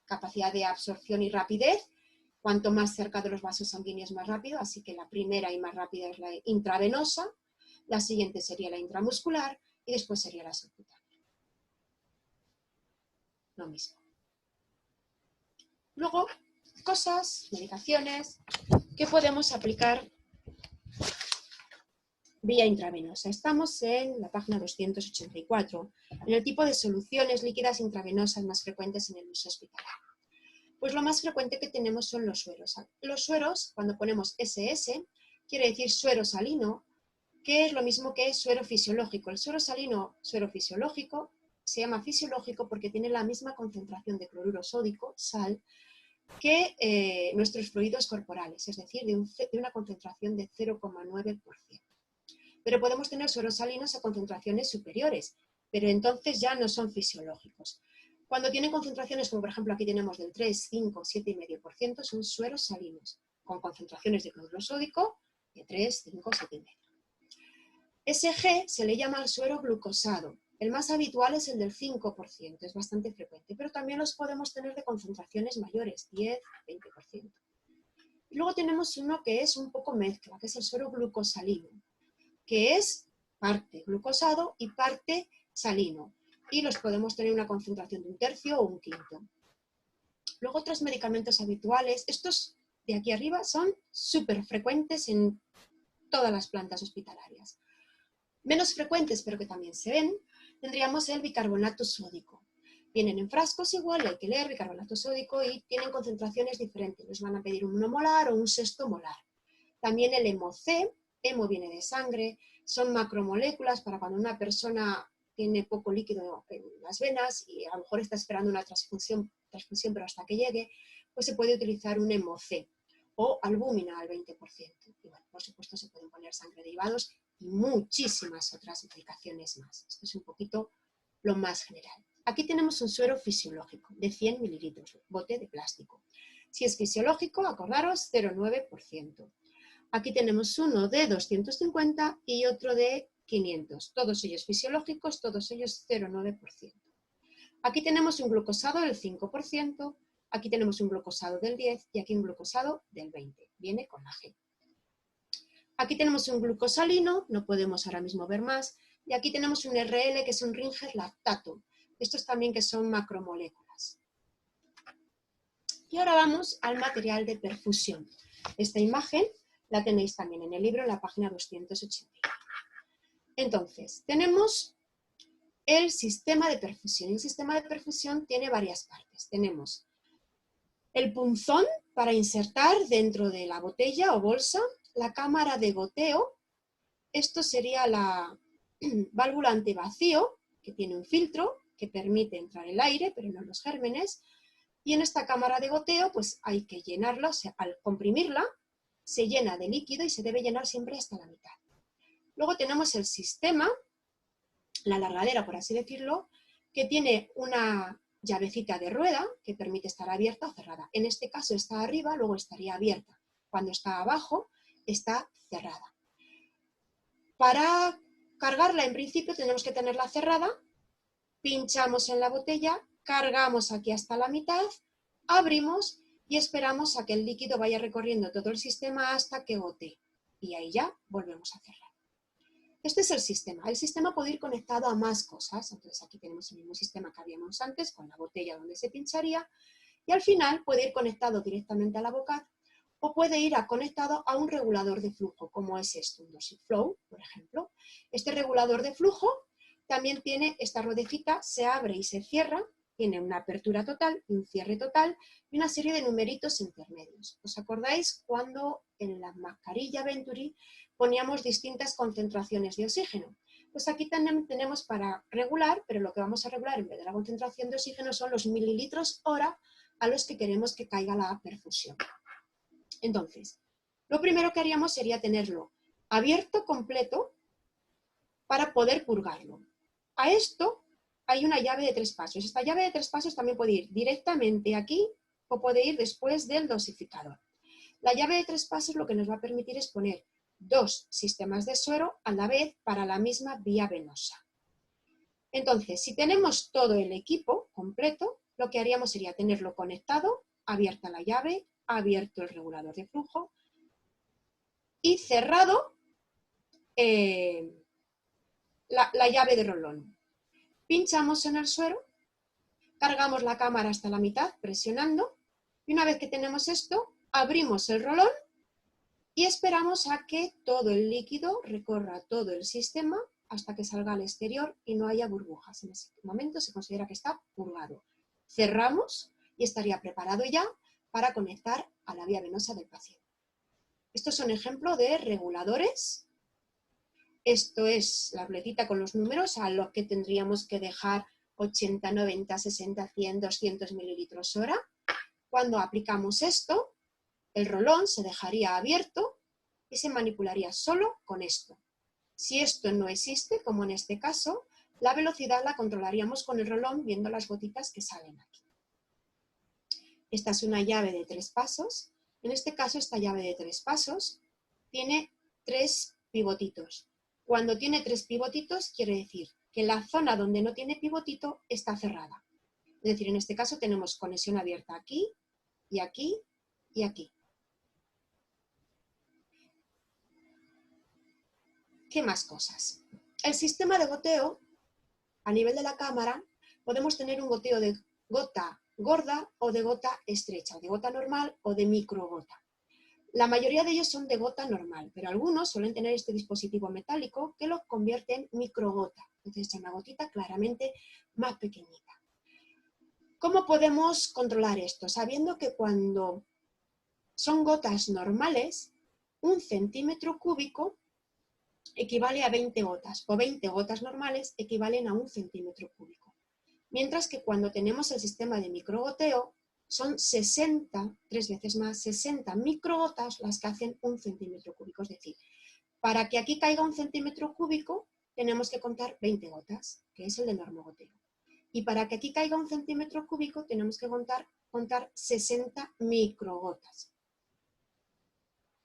capacidad de absorción y rapidez, cuanto más cerca de los vasos sanguíneos más rápido, así que la primera y más rápida es la intravenosa, la siguiente sería la intramuscular y después sería la subcutánea. Lo mismo. Luego, cosas, medicaciones que podemos aplicar vía intravenosa. Estamos en la página 284, en el tipo de soluciones líquidas intravenosas más frecuentes en el uso hospitalario. Pues lo más frecuente que tenemos son los sueros. Los sueros, cuando ponemos SS, quiere decir suero salino, que es lo mismo que suero fisiológico. El suero salino, suero fisiológico, se llama fisiológico porque tiene la misma concentración de cloruro sódico, sal, que nuestros fluidos corporales, es decir, de una concentración de 0,9%. Pero podemos tener sueros salinos a concentraciones superiores, pero entonces ya no son fisiológicos. Cuando tienen concentraciones, como por ejemplo aquí tenemos del 3, 5, 7,5%, son sueros salinos, con concentraciones de cloruro sódico de 3, 5, 7,5. SG se le llama al suero glucosado. El más habitual es el del 5%, es bastante frecuente, pero también los podemos tener de concentraciones mayores, 10, 20%. Y luego tenemos uno que es un poco mezcla, que es el suero glucosalino, que es parte glucosado y parte salino. Y los podemos tener una concentración de 1/3 o 1/5. Luego otros medicamentos habituales, estos de aquí arriba son súper frecuentes en todas las plantas hospitalarias. Menos frecuentes, pero que también se ven, tendríamos el bicarbonato sódico. Vienen en frascos igual, hay que leer bicarbonato sódico y tienen concentraciones diferentes. Nos van a pedir un 1 molar o un 1/6 molar. También el hemo-C, hemo viene de sangre, son macromoléculas para cuando una persona tiene poco líquido en las venas y a lo mejor está esperando una transfusión, pero hasta que llegue, pues se puede utilizar un hemo-C o albúmina al 20%. Y bueno, por supuesto se pueden poner sangre derivados y muchísimas otras aplicaciones más. Esto es un poquito lo más general. Aquí tenemos un suero fisiológico de 100 mililitros, bote de plástico. Si es fisiológico, acordaros, 0,9%. Aquí tenemos uno de 250 y otro de 500. Todos ellos fisiológicos, todos ellos 0,9%. Aquí tenemos un glucosado del 5%, aquí tenemos un glucosado del 10% y aquí un glucosado del 20%. Viene con la G. Aquí tenemos un glucosalino, no podemos ahora mismo ver más, y aquí tenemos un RL que es un Ringer lactato. Estos también que son macromoléculas. Y ahora vamos al material de perfusión. Esta imagen la tenéis también en el libro, en la página 280. Entonces, tenemos el sistema de perfusión. El sistema de perfusión tiene varias partes. Tenemos el punzón para insertar dentro de la botella o bolsa, la cámara de goteo, esto sería la válvula antivacío, que tiene un filtro que permite entrar el aire, pero no los gérmenes, y en esta cámara de goteo pues hay que llenarla, o sea, al comprimirla, se llena de líquido y se debe llenar siempre hasta la mitad. Luego tenemos el sistema, la largadera por así decirlo, que tiene una llavecita de rueda que permite estar abierta o cerrada. En este caso está arriba, luego estaría abierta. Cuando está abajo, está cerrada. Para cargarla, en principio, tenemos que tenerla cerrada, pinchamos en la botella, cargamos aquí hasta la mitad, abrimos y esperamos a que el líquido vaya recorriendo todo el sistema hasta que gotee. Y ahí ya volvemos a cerrar. Este es el sistema. El sistema puede ir conectado a más cosas. Entonces aquí tenemos el mismo sistema que habíamos antes, con la botella donde se pincharía, y al final puede ir conectado directamente a la boca o puede ir conectado a un regulador de flujo, como es esto, un Dosiflow, por ejemplo. Este regulador de flujo también tiene esta ruedecita, se abre y se cierra, tiene una apertura total y un cierre total y una serie de numeritos intermedios. ¿Os acordáis cuando en la mascarilla Venturi poníamos distintas concentraciones de oxígeno? Pues aquí también tenemos para regular, pero lo que vamos a regular en vez de la concentración de oxígeno son los mililitros hora a los que queremos que caiga la perfusión. Entonces, lo primero que haríamos sería tenerlo abierto completo para poder purgarlo. A esto hay una llave de 3 pasos. Esta llave de 3 pasos también puede ir directamente aquí o puede ir después del dosificador. La llave de 3 pasos lo que nos va a permitir es poner 2 sistemas de suero a la vez para la misma vía venosa. Entonces, si tenemos todo el equipo completo, lo que haríamos sería tenerlo conectado, abierta la llave, abierto el regulador de flujo y cerrado la llave de rolón. Pinchamos en el suero, cargamos la cámara hasta la mitad presionando y una vez que tenemos esto, abrimos el rolón y esperamos a que todo el líquido recorra todo el sistema hasta que salga al exterior y no haya burbujas. En ese momento se considera que está purgado. Cerramos y estaría preparado ya para conectar a la vía venosa del paciente. Estos son ejemplos de reguladores. Esto es la ruedecita con los números a los que tendríamos que dejar 80, 90, 60, 100, 200 mililitros hora. Cuando aplicamos esto, el rolón se dejaría abierto y se manipularía solo con esto. Si esto no existe, como en este caso, la velocidad la controlaríamos con el rolón viendo las gotitas que salen aquí. Esta es una llave de 3 pasos. En este caso, esta llave de 3 pasos tiene 3 pivotitos. Cuando tiene 3 pivotitos, quiere decir que la zona donde no tiene pivotito está cerrada. Es decir, en este caso tenemos conexión abierta aquí, y aquí, y aquí. ¿Qué más cosas? El sistema de goteo, a nivel de la cámara, podemos tener un goteo de gota gorda o de gota estrecha, o de gota normal o de microgota. La mayoría de ellos son de gota normal, pero algunos suelen tener este dispositivo metálico que los convierte en microgota. Entonces es una gotita claramente más pequeñita. ¿Cómo podemos controlar esto? Sabiendo que cuando son gotas normales, 1 centímetro cúbico equivale a 20 gotas, o 20 gotas normales equivalen a 1 centímetro cúbico. Mientras que cuando tenemos el sistema de microgoteo, son 60, 3 veces más, 60 microgotas las que hacen 1 centímetro cúbico. Es decir, para que aquí caiga 1 centímetro cúbico, tenemos que contar 20 gotas, que es el de normogoteo. Y para que aquí caiga 1 centímetro cúbico, tenemos que contar 60 microgotas.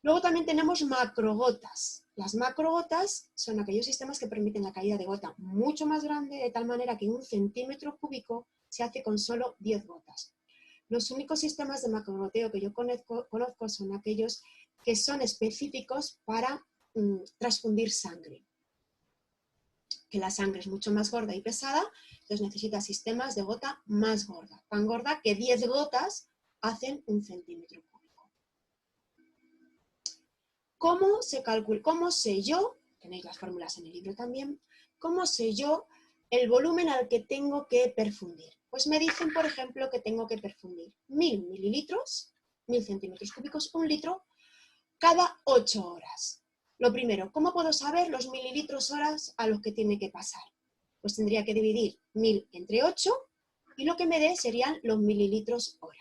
Luego también tenemos macrogotas. Las macrogotas son aquellos sistemas que permiten la caída de gota mucho más grande, de tal manera que 1 centímetro cúbico se hace con solo 10 gotas. Los únicos sistemas de macrogoteo que yo conozco son aquellos que son específicos para transfundir sangre. Que la sangre es mucho más gorda y pesada, entonces necesita sistemas de gota más gorda, tan gorda que 10 gotas hacen 1 centímetro cúbico. ¿Cómo se calcula? ¿Cómo sé yo? Tenéis las fórmulas en el libro también. ¿Cómo sé yo el volumen al que tengo que perfundir? Pues me dicen, por ejemplo, que tengo que perfundir 1000 mililitros, 1000 centímetros cúbicos, 1 litro, cada 8 horas. Lo primero, ¿cómo puedo saber los mililitros horas a los que tiene que pasar? Pues tendría que dividir 1000 entre 8 y lo que me dé serían los mililitros hora.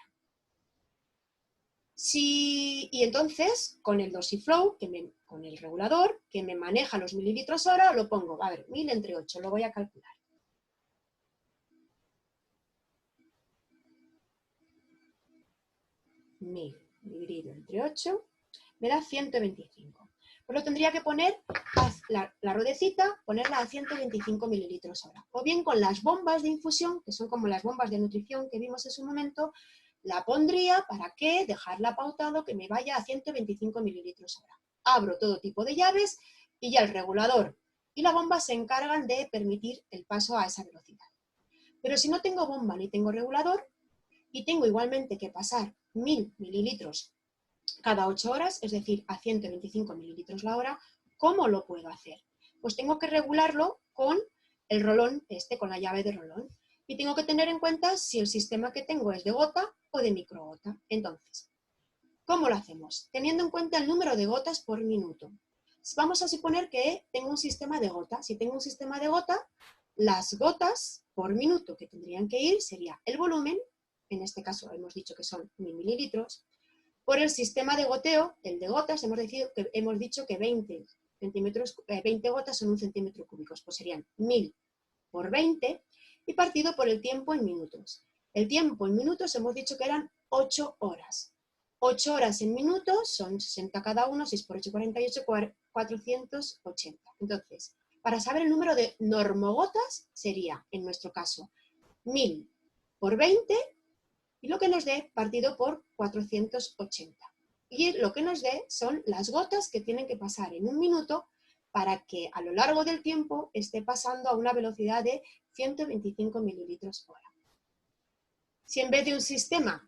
Y entonces, con el Dosiflow, con el regulador, que me maneja los mililitros hora, lo pongo, a ver, 1000 entre 8, lo voy a calcular. 1000 dividido entre 8 me da 125. Pues lo tendría que poner, la ruedecita, ponerla a 125 mililitros hora. O bien con las bombas de infusión, que son como las bombas de nutrición que vimos en su momento, la pondría para que dejarla pautado que me vaya a 125 mililitros hora. Abro todo tipo de llaves y ya el regulador y la bomba se encargan de permitir el paso a esa velocidad. Pero si no tengo bomba ni tengo regulador y tengo igualmente que pasar 1000 mililitros cada 8 horas, es decir, a 125 mililitros la hora, ¿cómo lo puedo hacer? Pues tengo que regularlo con el rolón, con la llave de rolón. Y tengo que tener en cuenta si el sistema que tengo es de gota o de microgota. Entonces, ¿cómo lo hacemos? Teniendo en cuenta el número de gotas por minuto. Vamos a suponer que tengo un sistema de gota. Si tengo un sistema de gota, las gotas por minuto que tendrían que ir sería el volumen, en este caso hemos dicho que son 1000 mililitros, por el sistema de goteo, el de gotas, hemos dicho que 20 gotas son 1 centímetro cúbico, pues serían 1000 por 20 y partido por el tiempo en minutos. El tiempo en minutos hemos dicho que eran 8 horas. 8 horas en minutos son 60 cada uno, 6 por 8, 48, 480. Entonces, para saber el número de normogotas sería, en nuestro caso, 1000 por 20 y lo que nos dé partido por 480. Y lo que nos dé son las gotas que tienen que pasar en un minuto para que a lo largo del tiempo esté pasando a una velocidad de 125 mililitros hora. Si en vez de un sistema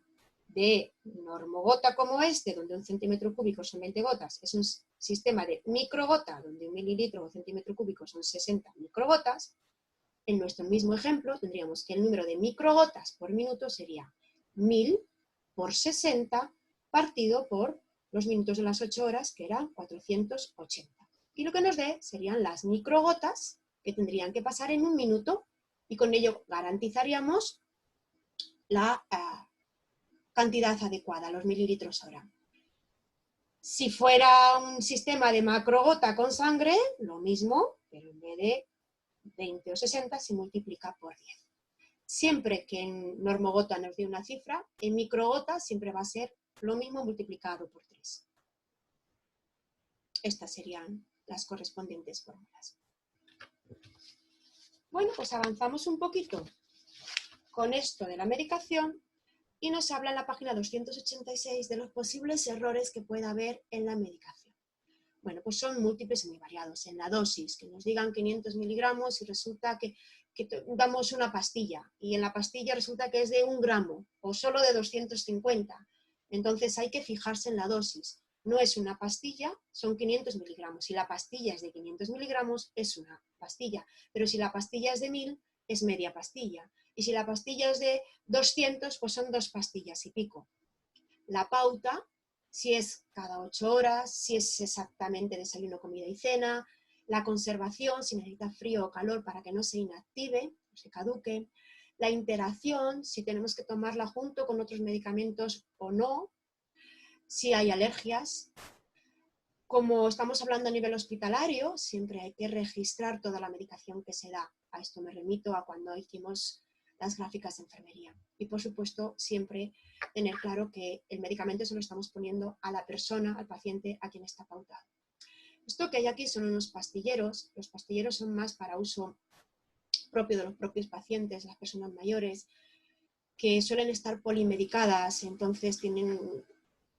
de normogota como este, donde 1 centímetro cúbico son 20 gotas, es un sistema de microgota, donde 1 mililitro o centímetro cúbico son 60 microgotas, en nuestro mismo ejemplo tendríamos que el número de microgotas por minuto sería 1000 por 60 partido por los minutos de las 8 horas, que eran 480. Y lo que nos dé serían las microgotas que tendrían que pasar en un minuto y con ello garantizaríamos la cantidad adecuada, los mililitros hora. Si fuera un sistema de macrogota con sangre, lo mismo, pero en vez de 20 o 60 se multiplica por 10. Siempre que en normogota nos dé una cifra, en microgota siempre va a ser lo mismo multiplicado por 3. Estas serían las correspondientes fórmulas. Bueno, pues avanzamos un poquito con esto de la medicación y nos habla en la página 286 de los posibles errores que pueda haber en la medicación. Bueno, pues son múltiples y muy variados. En la dosis, que nos digan 500 miligramos y resulta que damos una pastilla y en la pastilla resulta que es de 1 gramo o solo de 250. Entonces hay que fijarse en la dosis. No es una pastilla, son 500 miligramos. Si la pastilla es de 500 miligramos, es una pastilla. Pero si la pastilla es de 1000, es media pastilla. Y si la pastilla es de 200, pues son 2 pastillas y pico. La pauta, si es cada 8 horas, si es exactamente desayuno, comida y cena, la conservación, si necesita frío o calor para que no se inactive o se caduque, la interacción, si tenemos que tomarla junto con otros medicamentos o no, si hay alergias. Como estamos hablando a nivel hospitalario, siempre hay que registrar toda la medicación que se da. A esto me remito a cuando hicimos las gráficas de enfermería. Y por supuesto, siempre tener claro que el medicamento se lo estamos poniendo a la persona, al paciente, a quien está pautado. Esto que hay aquí son unos pastilleros. Los pastilleros son más para uso propio de los propios pacientes, las personas mayores, que suelen estar polimedicadas, entonces tienen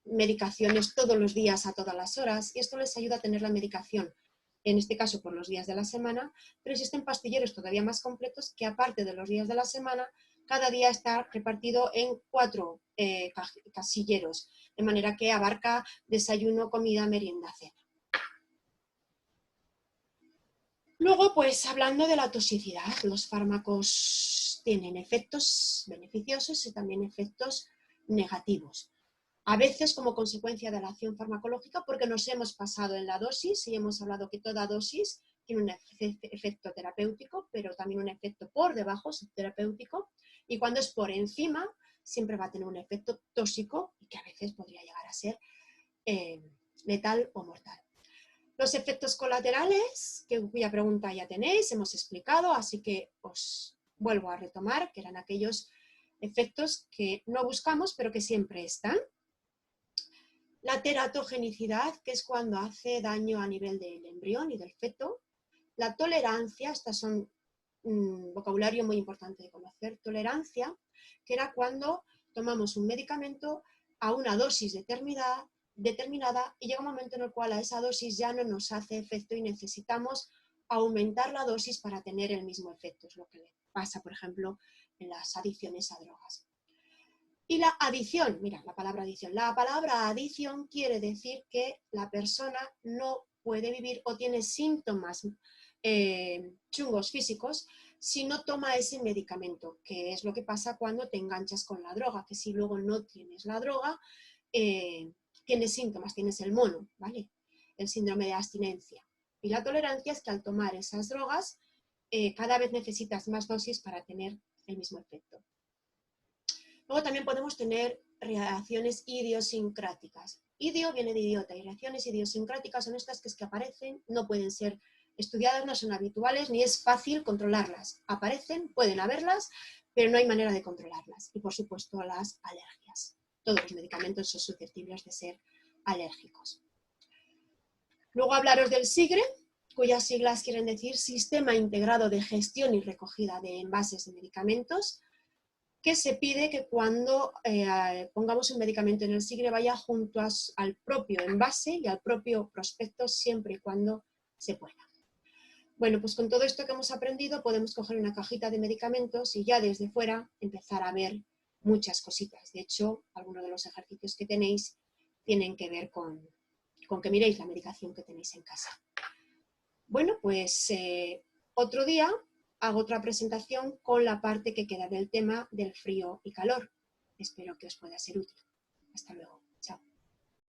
medicaciones todos los días a todas las horas y esto les ayuda a tener la medicación, en este caso por los días de la semana, pero existen pastilleros todavía más completos que aparte de los días de la semana, cada día está repartido en 4 casilleros, de manera que abarca desayuno, comida, merienda, cena. Luego, pues hablando de la toxicidad, los fármacos tienen efectos beneficiosos y también efectos negativos. A veces como consecuencia de la acción farmacológica porque nos hemos pasado en la dosis y hemos hablado que toda dosis tiene un efecto terapéutico, pero también un efecto por debajo subterapéutico, y cuando es por encima siempre va a tener un efecto tóxico y que a veces podría llegar a ser letal o mortal. Los efectos colaterales, cuya pregunta ya tenéis, hemos explicado, así que os vuelvo a retomar, que eran aquellos efectos que no buscamos pero que siempre están. La teratogenicidad, que es cuando hace daño a nivel del embrión y del feto. La tolerancia, estas son vocabulario muy importante de conocer. Tolerancia, que era cuando tomamos un medicamento a una dosis determinada y llega un momento en el cual a esa dosis ya no nos hace efecto y necesitamos aumentar la dosis para tener el mismo efecto. Es lo que le pasa, por ejemplo, en las adicciones a drogas. Y la adición, mira, la palabra adición. La palabra adición quiere decir que la persona no puede vivir o tiene síntomas chungos físicos si no toma ese medicamento, que es lo que pasa cuando te enganchas con la droga, que si luego no tienes la droga, tienes síntomas, tienes el mono, ¿vale? El síndrome de abstinencia. Y la tolerancia es que al tomar esas drogas, cada vez necesitas más dosis para tener el mismo efecto. Luego también podemos tener reacciones idiosincráticas. Idio viene de idiota y reacciones idiosincráticas son estas que aparecen, no pueden ser estudiadas, no son habituales ni es fácil controlarlas. Aparecen, pueden haberlas, pero no hay manera de controlarlas. Y por supuesto las alergias. Todos los medicamentos son susceptibles de ser alérgicos. Luego hablaros del SIGRE, cuyas siglas quieren decir Sistema Integrado de Gestión y Recogida de Envases de Medicamentos, que se pide que cuando pongamos un medicamento en el SIGRE vaya junto al propio envase y al propio prospecto siempre y cuando se pueda. Bueno, pues con todo esto que hemos aprendido podemos coger una cajita de medicamentos y ya desde fuera empezar a ver muchas cositas. De hecho, algunos de los ejercicios que tenéis tienen que ver con que miréis la medicación que tenéis en casa. Bueno, pues otro día hago otra presentación con la parte que queda del tema del frío y calor. Espero que os pueda ser útil. Hasta luego.